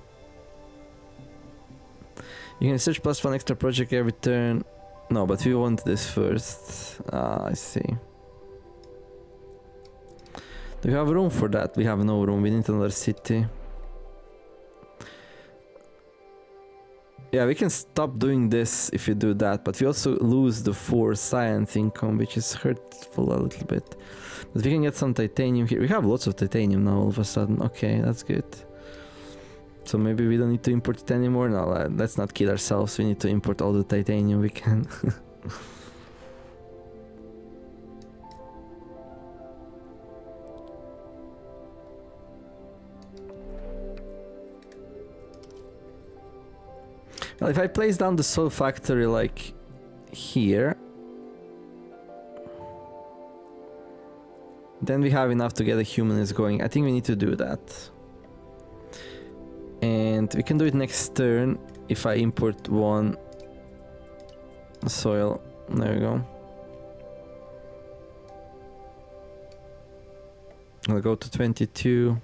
You can search +1 extra project every turn. No, but we want this first. I see. Do we have room for that? We have no room. We need another city. Yeah, we can stop doing this if we do that, but we also lose the 4 science income, which is hurtful a little bit. But we can get some titanium here. We have lots of titanium now all of a sudden. Okay, that's good. So maybe we don't need to import it anymore. No, let's not kid ourselves. We need to import all the titanium we can. Well, if I place down the soul factory like here, then we have enough to get a humanist going. I think we need to do that. And we can do it next turn if I import 1 soil. There we go. I'll go to 22.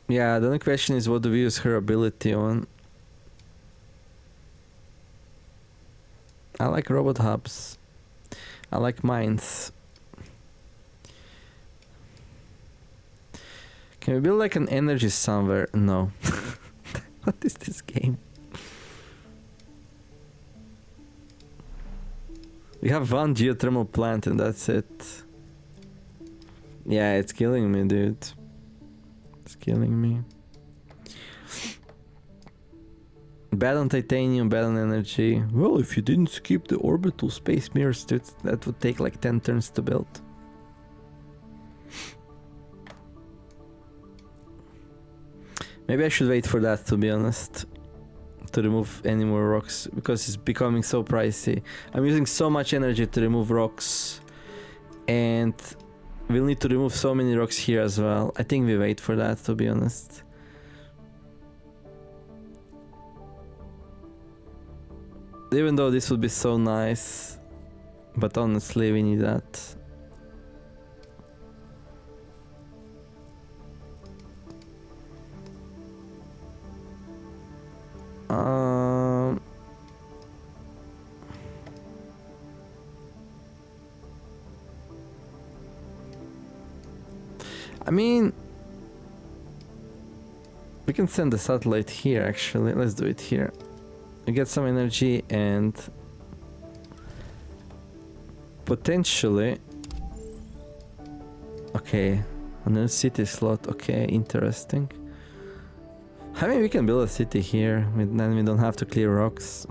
Yeah, the only question is what do we use her ability on? I like robot hubs. I like mines. Can we build like an energy somewhere? No. What is this game? We have 1 geothermal plant and that's it. Yeah, it's killing me, dude. It's killing me. Bad on titanium, bad on energy. Well, if you didn't skip the orbital space mirrors, that would take like 10 turns to build. Maybe I should wait for that, to be honest. To remove any more rocks, because it's becoming so pricey. I'm using so much energy to remove rocks. And we'll need to remove so many rocks here as well. I think we wait for that, to be honest. Even though this would be so nice. But honestly, we need that. I mean, we can send the satellite here actually. Let's do it here. We get some energy and potentially... Okay, another city slot. Okay, interesting. I mean, we can build a city here, then we don't have to clear rocks.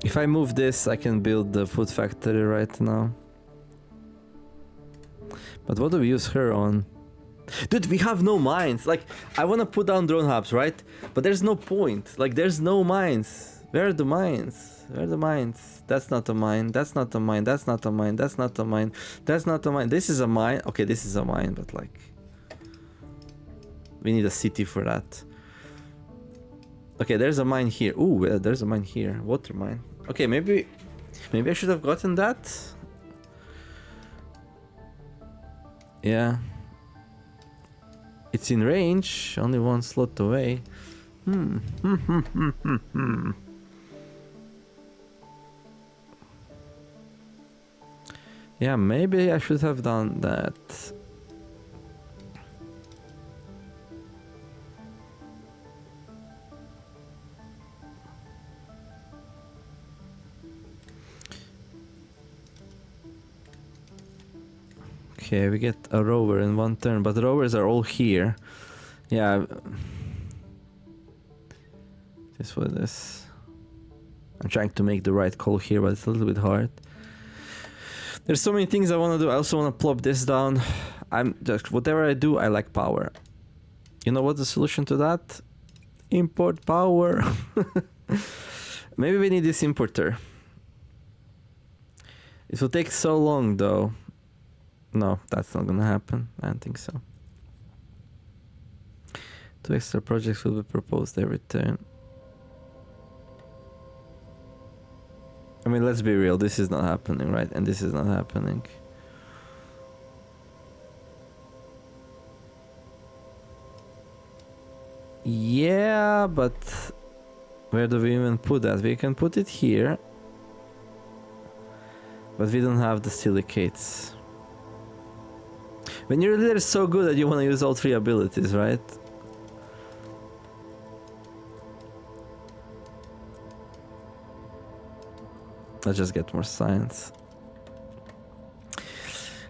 If I move this, I can build the food factory right now. But what do we use her on? Dude, we have no mines. Like, I want to put down drone hubs, right? But there's no point. Like, there's no mines. Where are the mines? Where are the mines? That's not a mine. That's not a mine. That's not a mine. That's not a mine. That's not a mine. This is a mine. Okay, this is a mine, but like... we need a city for that. Okay, there's a mine here. Ooh, there's a mine here. Water mine. Okay, maybe I should have gotten that. Yeah. It's in range, only one slot away. Yeah, maybe I should have done that. Okay, we get a rover in one turn, but the rovers are all here. Yeah. Just for this. I'm trying to make the right call here, but it's a little bit hard. There's so many things I want to do. I also want to plop this down. I'm just, whatever I do, I like power. You know what's the solution to that? Import power. Maybe we need this importer. It will take so long though. No, that's not gonna happen. I don't think so. 2 extra projects will be proposed every turn. I mean, let's be real. This is not happening, right? And this is not happening. Yeah, but where do we even put that? We can put it here. But we don't have the silicates. When your leader is so good that you want to use all 3 abilities, right? Let's just get more science.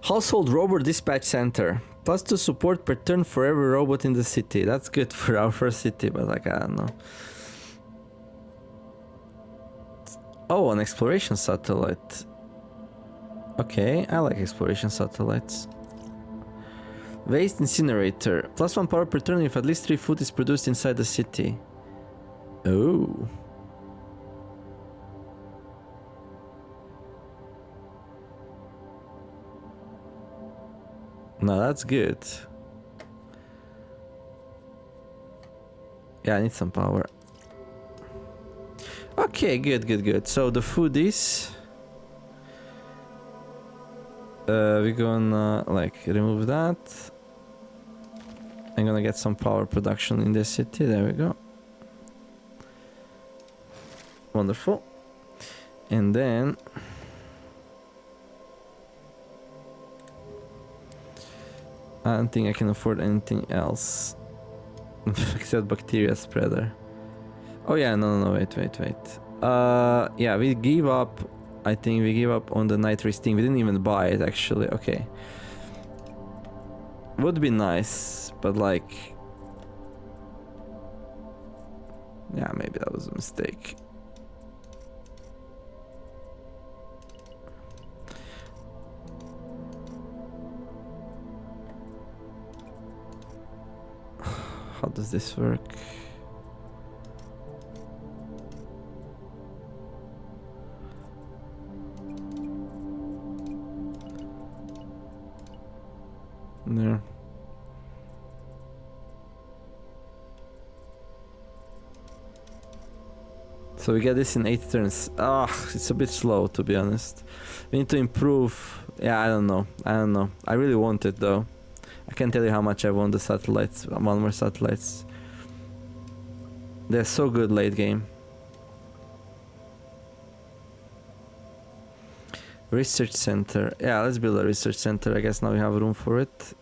Household Robot Dispatch Center. +2 support per turn for every robot in the city. That's good for our first city, but like, I don't know. Oh, an exploration satellite. Okay, I like exploration satellites. Waste incinerator. +1 power per turn if at least 3 food is produced inside the city. Oh. No, that's good. Yeah, I need some power. Okay, good. So the food is... we're gonna like remove that. I'm gonna get some power production in this city. There we go. Wonderful. And then I don't think I can afford anything else except bacteria spreader. Oh yeah, no, wait. Yeah, we give up. I think we give up on the nitrate thing. We didn't even buy it actually. Okay. Would be nice, but like... yeah, maybe that was a mistake. How does this work? There. So we get this in 8 turns. It's a bit slow to be honest. We need to improve. Yeah, I don't know. I really want it though. I can't tell you how much I want the satellites. 1 more satellites. They're so good late game. Research center. Yeah, let's build a research center. I guess now we have room for it.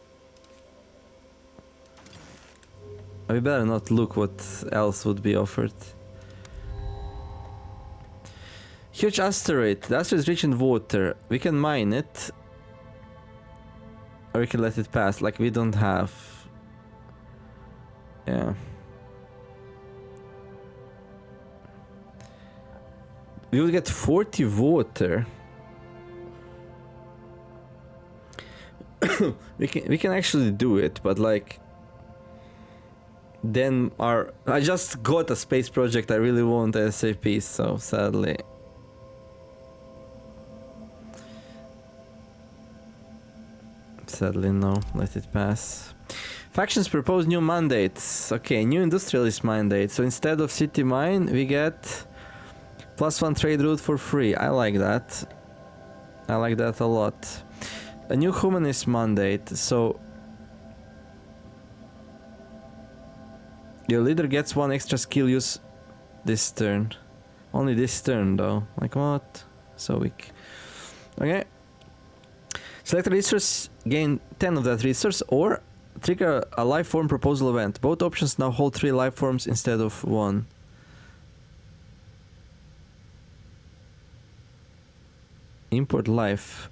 We better not look what else would be offered. Huge asteroid. The asteroid is rich in water. We can mine it. Or we can let it pass. Like, we don't have... yeah. We will get 40 water. we can actually do it, but like then I just got a space project I really want SAP, so sadly. Sadly no, let it pass. Factions propose new mandates. Okay, new industrialist mandate. So instead of city mine, we get +1 trade route for free. I like that. I like that a lot. A new humanist mandate. So your leader gets 1 extra skill use this turn. Only this turn though. Like what? So weak. Okay. Select a resource, gain 10 of that resource, or trigger a life form proposal event. Both options now hold 3 life forms instead of 1. Import life.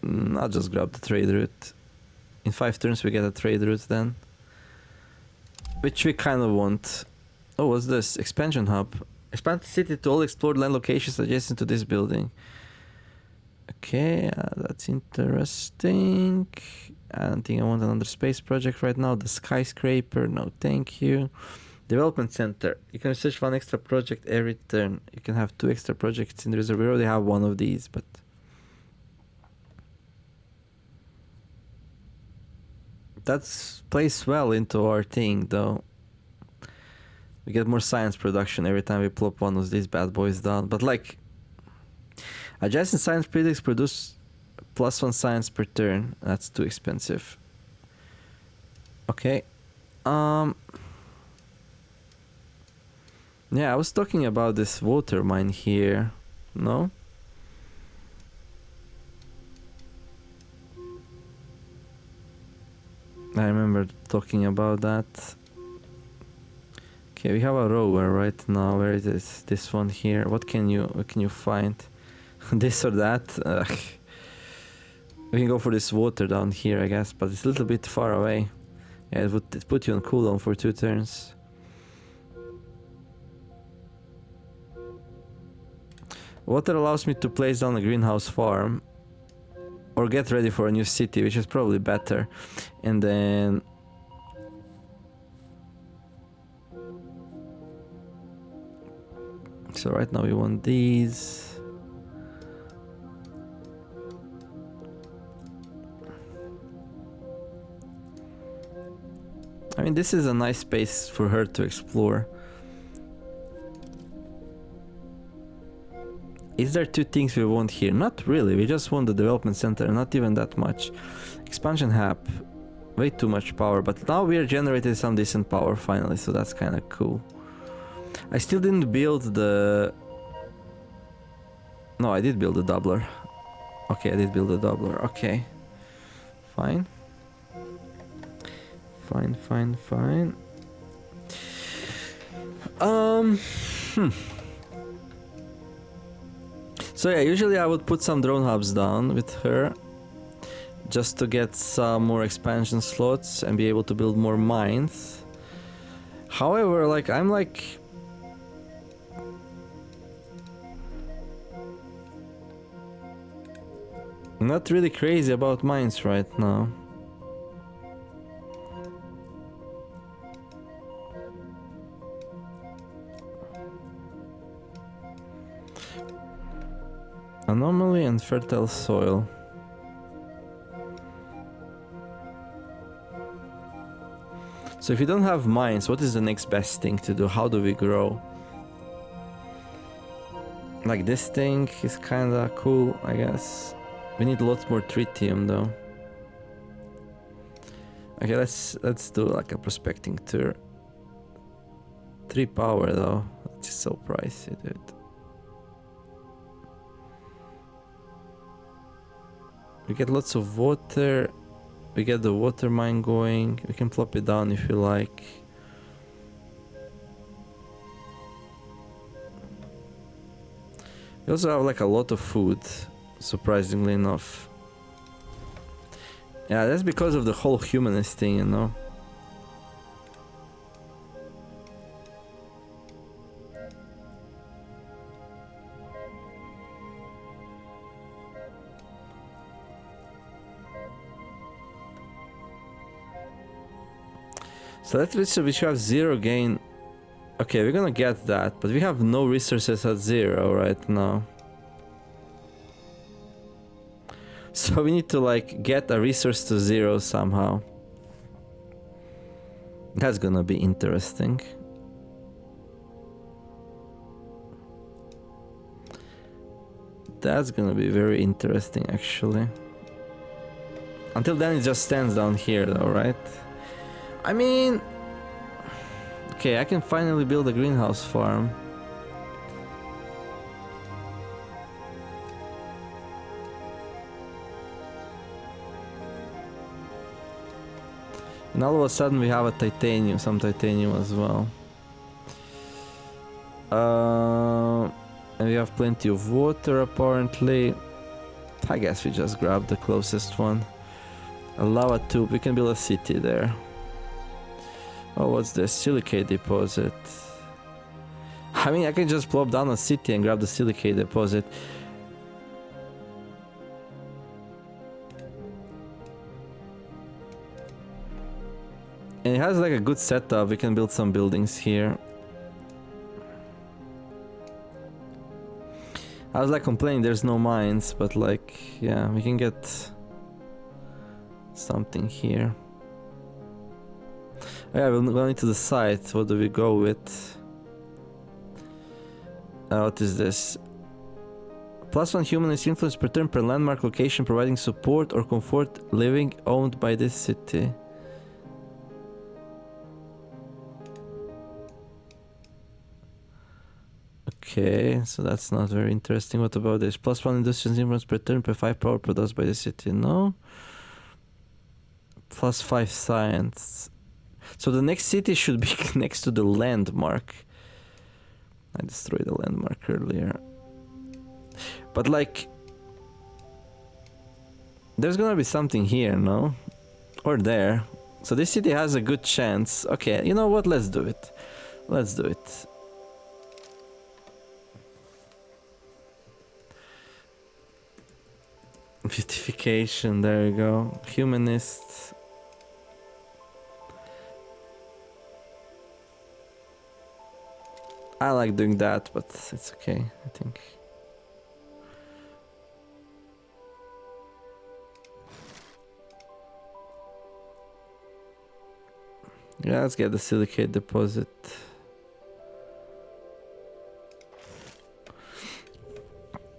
I'll just grab the trade route. In 5 turns we get a trade route then. Which we kind of want. Oh, what's this? Expansion hub. Expand the city to all explored land locations adjacent to this building. Okay, that's interesting. I don't think I want another space project right now. The skyscraper, no thank you. Development center. You can research 1 extra project every turn. You can have 2 extra projects in the reserve. We already have 1 of these, but... That's plays well into our thing, though. We get more science production every time we plop one of these bad boys down. But like... Adjacent science predicts produce +1 science per turn. That's too expensive. Okay. Yeah, I was talking about this water mine here. No? I remember talking about that. Okay, we have a rover right now. Where is this? This one here. What can you find? This or that? We can go for this water down here, I guess, but it's a little bit far away. Yeah, it would put you on cooldown for 2 turns. Water allows me to place down a greenhouse farm or get ready for a new city, which is probably better. And then so right now we want these. I mean, this is a nice space for her to explore. Is there 2 things we want here? Not really, we just want the development center, not even that much. Expansion hub, way too much power, but now we are generating some decent power finally, so that's kind of cool. I still didn't build the... No, I did build the doubler. Okay, I did build the doubler, okay. Fine. Fine. So yeah, usually I would put some drone hubs down with her just to get some more expansion slots and be able to build more mines. However, like I'm like not really crazy about mines right now. Anomaly and fertile soil. So if you don't have mines, what is the next best thing to do? How do we grow? Like this thing is kinda cool, I guess. We need lots more tritium though. Okay, let's do like a prospecting tour. 3 power though. It's so pricey, dude. We get lots of water. We get the water mine going. We can plop it down if you like. We also have like a lot of food, surprisingly enough. Yeah, that's because of the whole humanist thing, you know. So let's listen, we should have 0 gain. Okay, we're gonna get that, but we have no resources at 0 right now. So we need to like get a resource to 0 somehow. That's gonna be interesting. That's gonna be very interesting actually. Until then it just stands down here though, right? I mean... Okay, I can finally build a greenhouse farm. And all of a sudden we have a titanium, some titanium as well. And we have plenty of water apparently. I guess we just grab the closest one. A lava tube, we can build a city there. Oh, what's this? Silicate deposit. I mean, I can just plop down a city and grab the silicate deposit. And it has like a good setup, we can build some buildings here. I was like complaining there's no mines, but like, yeah, we can get something here. Oh yeah, we're going to the site. What do we go with? What is this? +1 humanist influence per turn per landmark location providing support or comfort living owned by this city. Okay, so that's not very interesting. What about this? +1 industrial influence per turn per 5 power produced by the city. No. +5 science. So the next city should be next to the landmark. I destroyed the landmark earlier. But like... There's gonna be something here, no? Or there. So this city has a good chance. Okay, you know what? Let's do it. Let's do it. Beautification, there you go. Humanist. I like doing that, but it's okay, I think. Yeah, let's get the silicate deposit.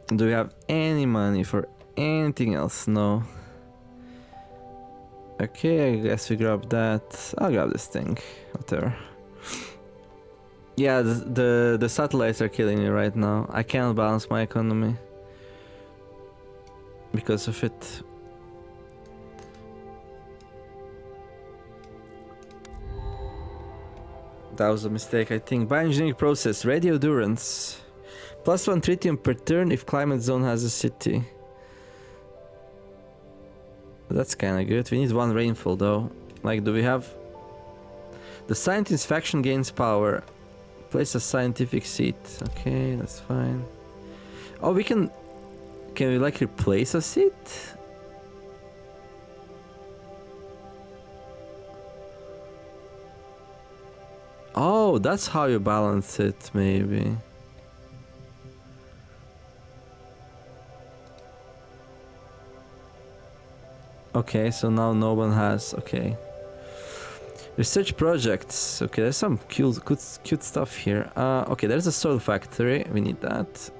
Do we have any money for anything else? No. Okay, I guess we grab that. I'll grab this thing, whatever. Yeah, the satellites are killing me right now. I can't balance my economy because of it. That was a mistake, I think. Bioengineering process, radio endurance. +1 tritium per turn if climate zone has a city. That's kinda good. We need 1 rainfall though. Like, do we have... The scientist faction gains power. Place a scientific seat. Okay, that's fine. Oh, we can... Can we like replace a seat? Oh, that's how you balance it, maybe. Okay, so now no one has... Okay. Research projects. Okay, there's some cute stuff here. Okay, there's a soil factory. We need that.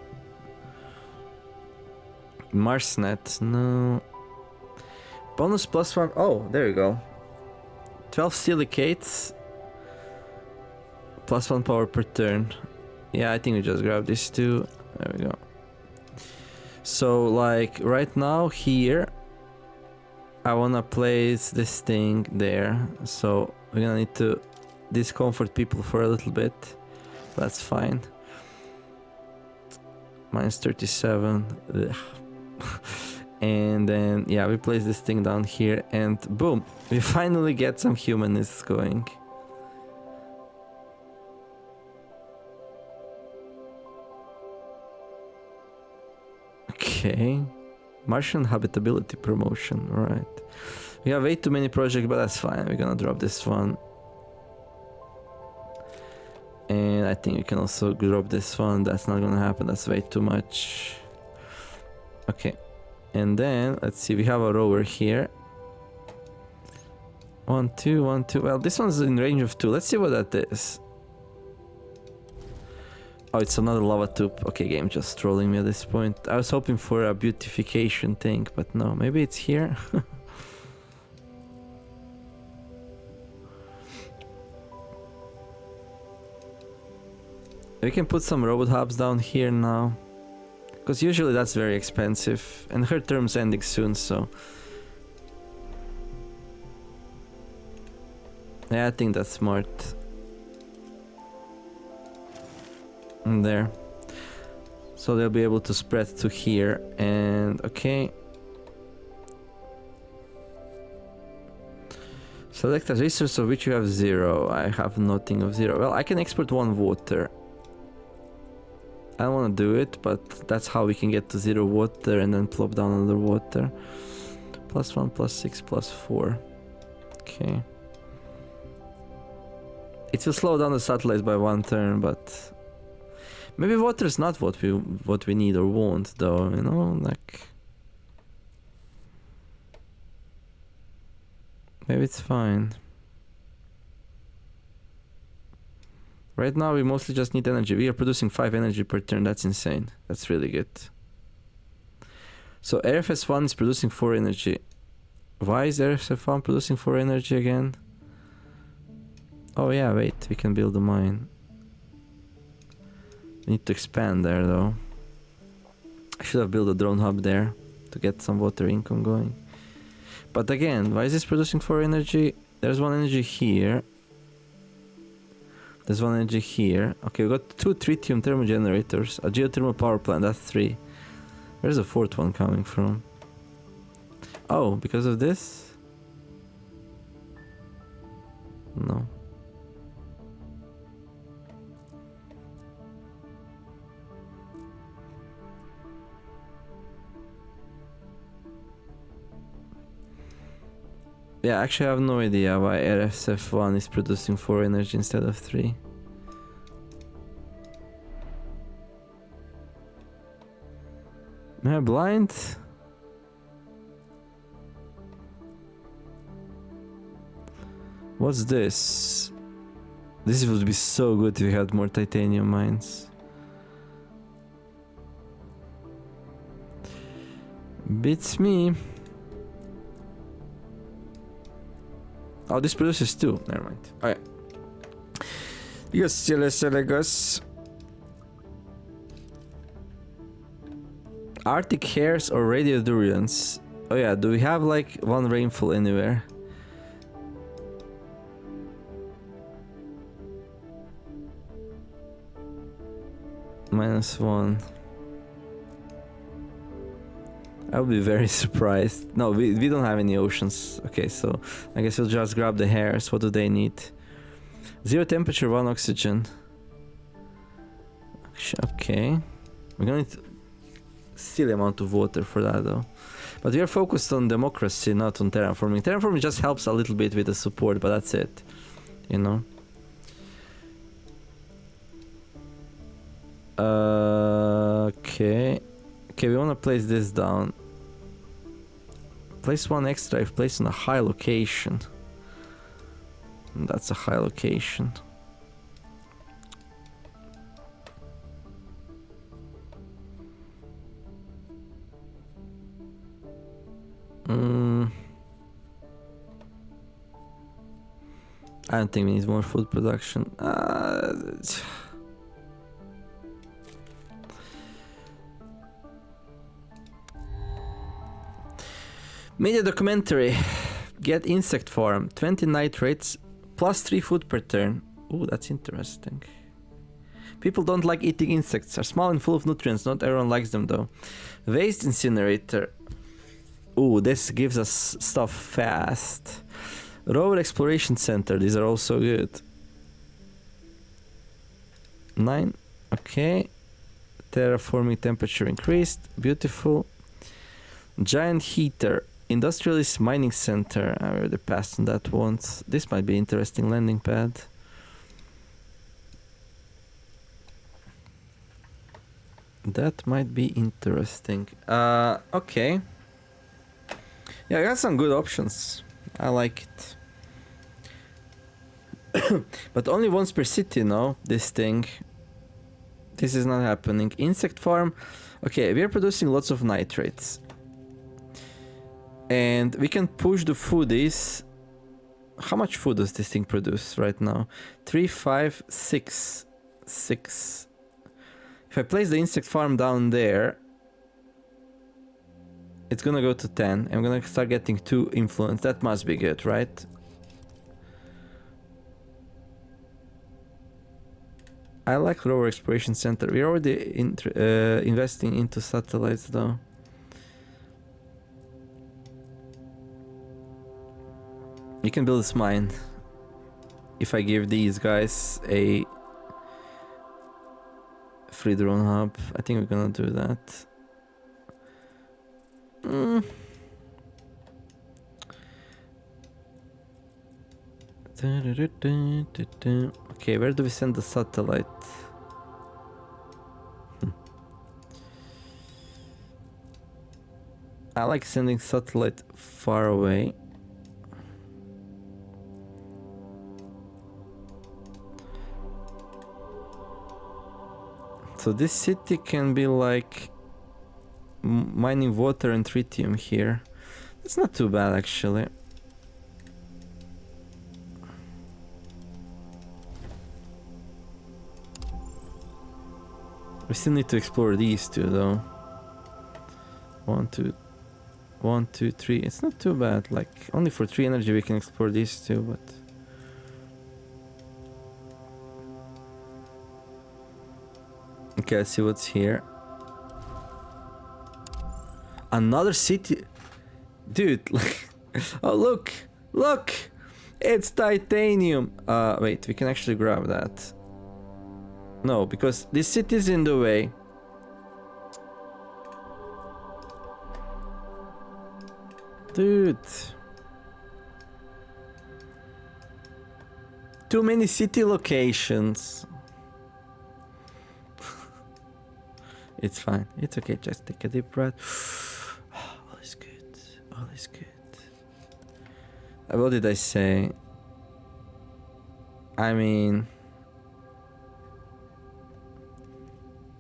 Marsnet. No. Bonus +1. Oh, there you go. 12 silicates. +1 power per turn. Yeah, I think we just grab these two. There we go. So, like, right now, here... I wanna place this thing there, so we're gonna need to discomfort people for a little bit. That's fine. -37. Ugh. And then, yeah, we place this thing down here, and boom, we finally get some humanists going. Okay. Martian habitability promotion, right. We have way too many projects, but that's fine. We're gonna drop this one. And I think we can also drop this one. That's not gonna happen. That's way too much. Okay. And then, let's see. We have a rover here. 1, 2, 1, 2. Well, this one's in range of 2. Let's see what that is. Oh, it's another lava tube. Okay, game just trolling me at this point. I was hoping for a beautification thing, but no. Maybe it's here. We can put some robot hubs down here now. Because usually that's very expensive. And her term's ending soon, so... Yeah, I think that's smart. And there. So they'll be able to spread to here. And okay. Select a resource of which you have 0. I have nothing of 0. Well, I can export 1 water. I don't want to do it, but that's how we can get to 0 water and then plop down another water. +1, +6, +4. Okay. It will slow down the satellites by 1 turn, but maybe water is not what we need or want, though. You know, like maybe it's fine. Right now, we mostly just need energy. We are producing 5 energy per turn. That's insane. That's really good. So RFS1 is producing 4 energy. Why is RFS1 producing 4 energy again? Oh yeah, wait. We can build a mine. We need to expand there, though. I should have built a drone hub there to get some water income going. But again, why is this producing 4 energy? There's 1 energy here. There's 1 energy here. Okay, we got 2 tritium thermal generators, a geothermal power plant, that's 3. Where's the 4th one coming from? Oh, because of this? No. Yeah, actually I have no idea why RFSF1 is producing 4 energy instead of 3. Am I blind? What's this? This would be so good if we had more titanium mines. Beats me. Oh, this produces 2. Never mind. Okay. Yes. Arctic hares or radio durians. Oh yeah, do we have like 1 rainfall anywhere? -1. I would be very surprised. No, we don't have any oceans. Okay, so I guess we'll just grab the hares. What do they need? 0 temperature, 1 oxygen. Okay. We're gonna need a silly amount of water for that, though. But we are focused on democracy, not on terraforming. Terraforming just helps a little bit with the support, but that's it. You know? Okay. Okay, we want to place this down. Place 1 extra if placed on a high location. That's a high location. I don't think we need more food production. Media documentary. Get insect farm. 20 nitrates. +3 food per turn. Ooh, that's interesting. People don't like eating insects. Are small and full of nutrients. Not everyone likes them though. Waste incinerator. Ooh, this gives us stuff fast. Rover exploration center. These are also good. 9. Okay. Terraforming temperature increased. Beautiful. Giant heater. Industrialist mining center. I already passed on that once. This might be interesting landing pad. That might be interesting. Okay. Yeah, I got some good options. I like it. But only once per city, no? This thing. This is not happening. Insect farm. Okay, we are producing lots of nitrates. And we can push the foodies. How much food does this thing produce right now? 3, 5, 6. 6. If I place the insect farm down there, it's gonna go to 10. I'm gonna start getting 2 influence. That must be good, right? I like Rover Exploration Center. We're already investing into satellites though. You can build this mine. If I give these guys a free drone hub, I think we're gonna do that. Okay, where do we send the satellite? I like sending satellite far away. So this city can be like mining water and tritium here. It's not too bad actually. We still need to explore these two though. 1, 2, 3. It's not too bad. Like only for 3 energy we can explore these two, but okay, let's see what's here. Another city, dude. Like, oh look, it's titanium. Wait, we can actually grab that. No, because this city is in the way. Dude. Too many city locations. It's fine. It's okay. Just take a deep breath. All is good. All is good. What did I say? I mean...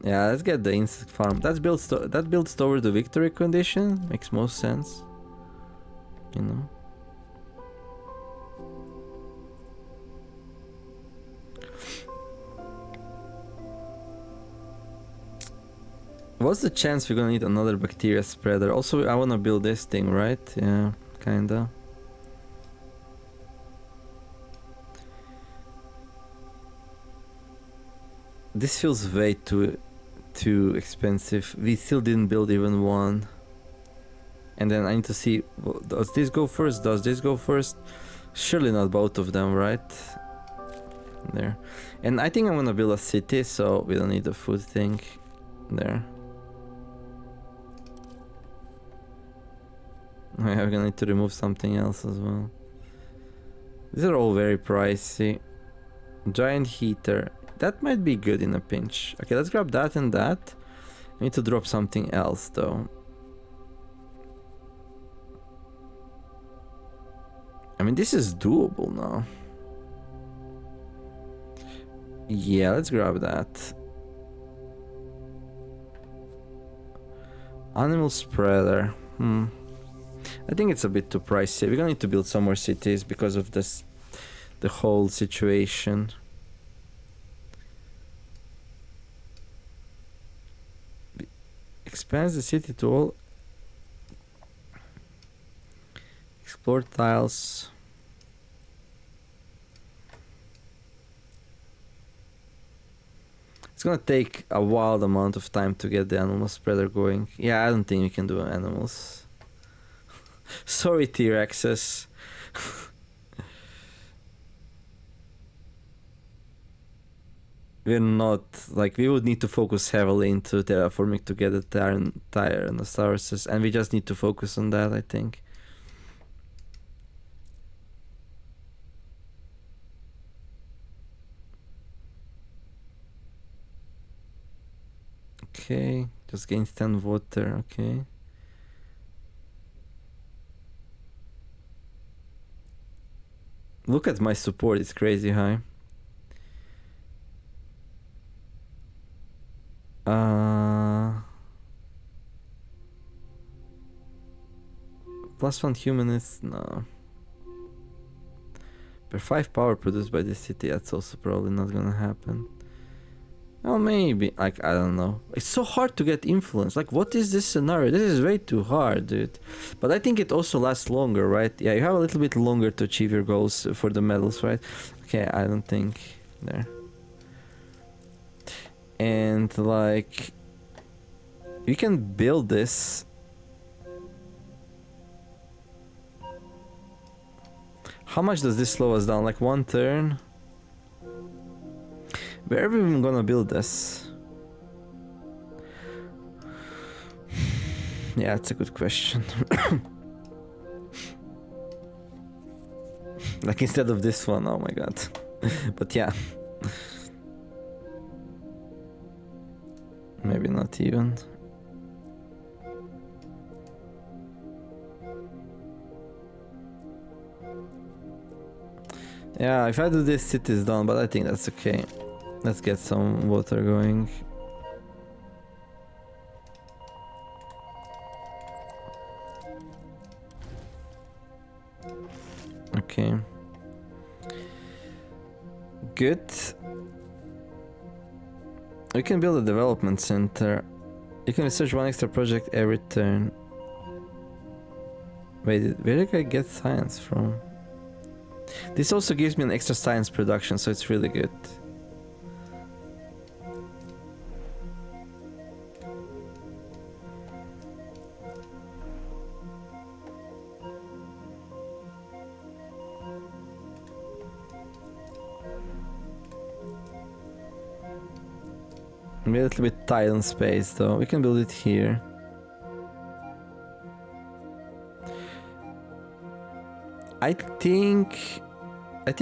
Yeah, let's get the insect farm. That builds toward the victory condition. Makes most sense. You know? What's the chance we're gonna need another bacteria spreader? Also, I wanna build this thing, right? Yeah, kinda. This feels way too expensive. We still didn't build even one. And then I need to see, does this go first? Does this go first? Surely not both of them, right? There. And I think I'm gonna build a city, so we don't need the food thing. There. I'm gonna need to remove something else as well. These are all very pricey. Giant heater. That might be good in a pinch. Okay, let's grab that and that. I need to drop something else though. I mean, this is doable now. Yeah, let's grab that. Animal spreader. I think it's a bit too pricey. We're gonna need to build some more cities because of this, the whole situation. Expands the city to all. Explore tiles. It's gonna take a wild amount of time to get the animal spreader going. Yeah, I don't think we can do animals. Sorry, T-Rexes. We're not, like, we would need to focus heavily into terraforming to get the Tyrannosauruses, and we just need to focus on that, I think. Okay, just gains 10 water, okay. Look at my support, it's crazy high. +1 humanist, no. Per 5 power produced by the city, that's also probably not gonna happen. Oh, maybe. Like, I don't know. It's so hard to get influence. Like, what is this scenario? This is way too hard, dude. But I think it also lasts longer, right? Yeah, you have a little bit longer to achieve your goals for the medals, right? Okay, I don't think there. And, like, you can build this. How much does this slow us down? Like 1 turn? Where are we even gonna build this? Yeah, it's a good question. Like instead of this one, oh my god. But yeah. Maybe not even. Yeah, if I do this, city's done, but I think that's okay. Let's get some water going. Okay. Good. We can build a development center. You can research 1 extra project every turn. Wait, where did I get science from? This also gives me an extra science production, so it's really good. Maybe a little bit tight on space though. We can build it here. I think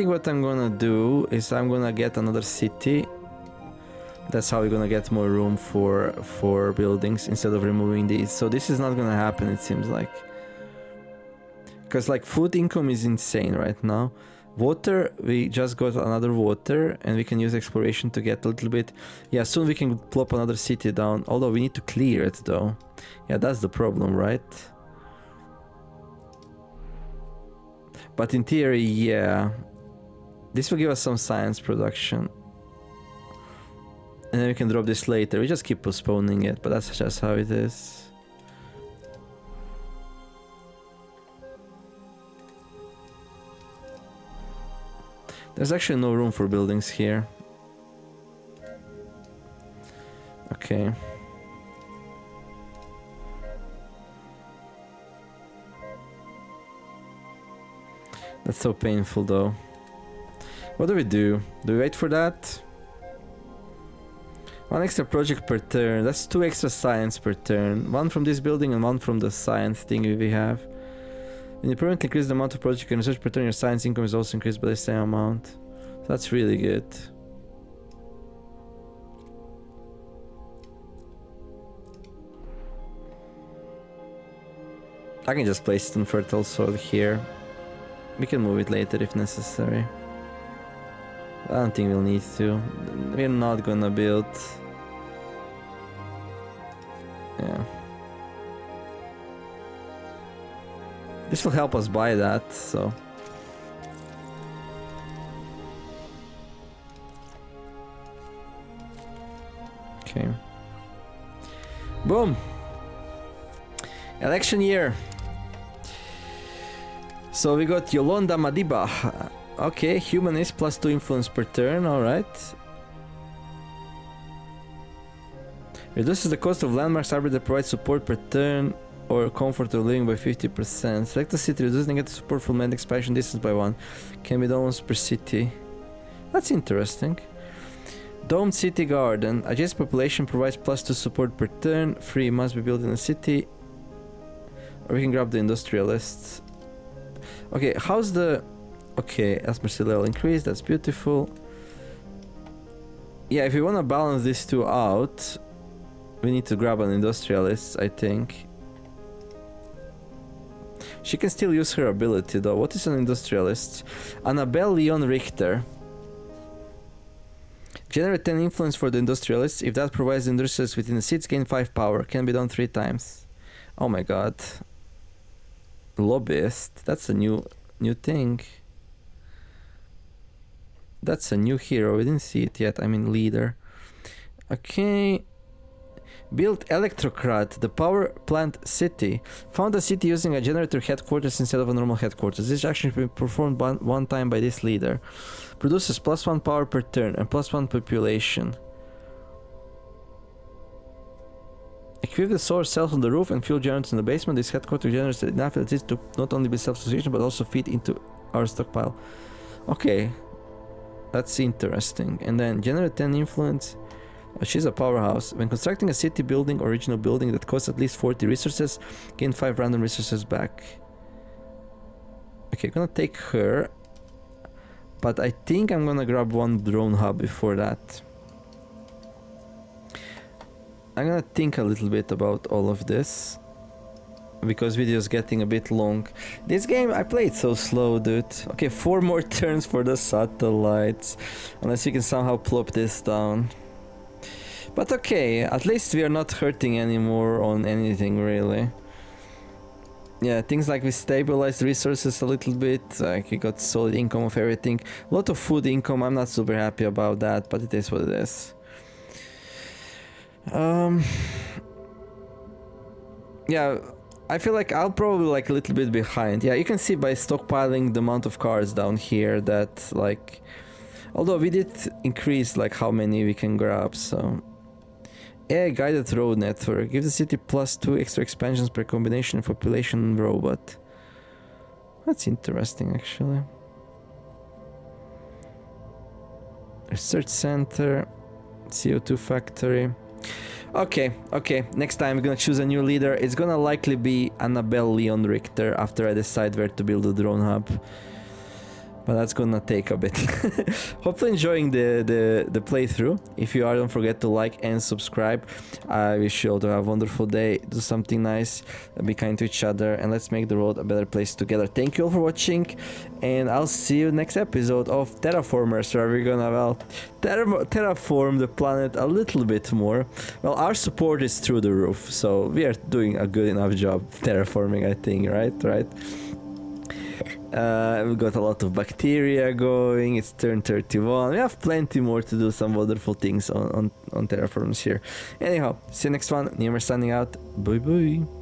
what I'm gonna do is I'm gonna get another city. That's how we're gonna get more room for buildings instead of removing these. So this is not gonna happen, it seems like. Because like food income is insane right now. Water, we just got another water and we can use exploration to get a little bit. Yeah, soon we can plop another city down, although we need to clear it though. Yeah, that's the problem, right? But in theory, yeah. This will give us some science production. And then we can drop this later. We just keep postponing it, but that's just how it is. There's actually no room for buildings here. Okay. That's so painful though. What do we do? Do we wait for that? 1 extra project per turn. That's 2 extra science per turn. 1 from this building and 1 from the science thing we have. When you permanently increase the amount of project you can research per turn, your science income is also increased by the same amount. So that's really good. I can just place it on fertile soil here. We can move it later if necessary. I don't think we'll need to. We're not gonna build. Yeah. This will help us buy that, so. Okay. Boom! Election year. So we got Yolanda Madiba. Okay, humanist +2 influence per turn, alright. Reduces the cost of landmarks arbiter that provides support per turn or comfort of living by 50%. Select a city, reduce negative support for land expansion distance by 1. Can be done once per city. That's interesting. Domed city garden. Adjacent population provides +2 support per turn. 3 must be built in a city. Or we can grab the industrialists. Okay, how's the... Okay, atmosphere level increased, that's beautiful. Yeah, if we want to balance these two out, We need to grab an industrialist, I think. She can still use her ability though. What is an industrialist? Annabelle Leon Richter. Generate 10 influence for the industrialists. If that provides the industrialists within the seats, gain 5 power. Can be done 3 times. Oh my god. Lobbyist. That's a new thing. That's a new hero. We didn't see it yet. I mean leader. Okay. Build Electrocrat, the power plant city. Found a city using a generator headquarters instead of a normal headquarters. This action can be performed one time by this leader. Produces +1 power per turn and +1 population. Equip the solar cells on the roof and fuel generators in the basement. This headquarters generates enough electricity to not only be self-sufficient but also feed into our stockpile. Okay. That's interesting. And then generate 10 influence. She's a powerhouse. When constructing a city building or regional building that costs at least 40 resources, gain 5 random resources back. Okay, I'm gonna take her. But I think I'm gonna grab one drone hub before that. I'm gonna think a little bit about all of this. Because video is getting a bit long. This game, I played so slow, dude. Okay, 4 more turns for the satellites. Unless we can somehow plop this down. But okay, at least we are not hurting anymore on anything, really. Yeah, things like we stabilized resources a little bit, like we got solid income of everything. A lot of food income, I'm not super happy about that, but it is what it is. Yeah, I feel like I'll probably like a little bit behind. Yeah, you can see by stockpiling the amount of cars down here that like... Although we did increase like how many we can grab, so... AI guided road network. Give the city +2 extra expansions per combination of population and robot. That's interesting, actually. Research center. CO2 factory. Okay. Next time we're gonna choose a new leader. It's gonna likely be Annabelle Leon Richter after I decide where to build a drone hub. But that's gonna take a bit. Hopefully enjoying the playthrough. If you are, don't forget to like and subscribe. I wish you all to have a wonderful day. Do something nice. Be kind to each other. And let's make the world a better place together. Thank you all for watching. And I'll see you next episode of Terraformers. Where we're gonna, well, terraform the planet a little bit more. Well, our support is through the roof. So we are doing a good enough job terraforming, I think. Right? We've got a lot of bacteria going. It's turn 31. We have plenty more to do, some wonderful things on Terraformers here. Anyhow, see you next one. TheNeomare signing out. Bye bye.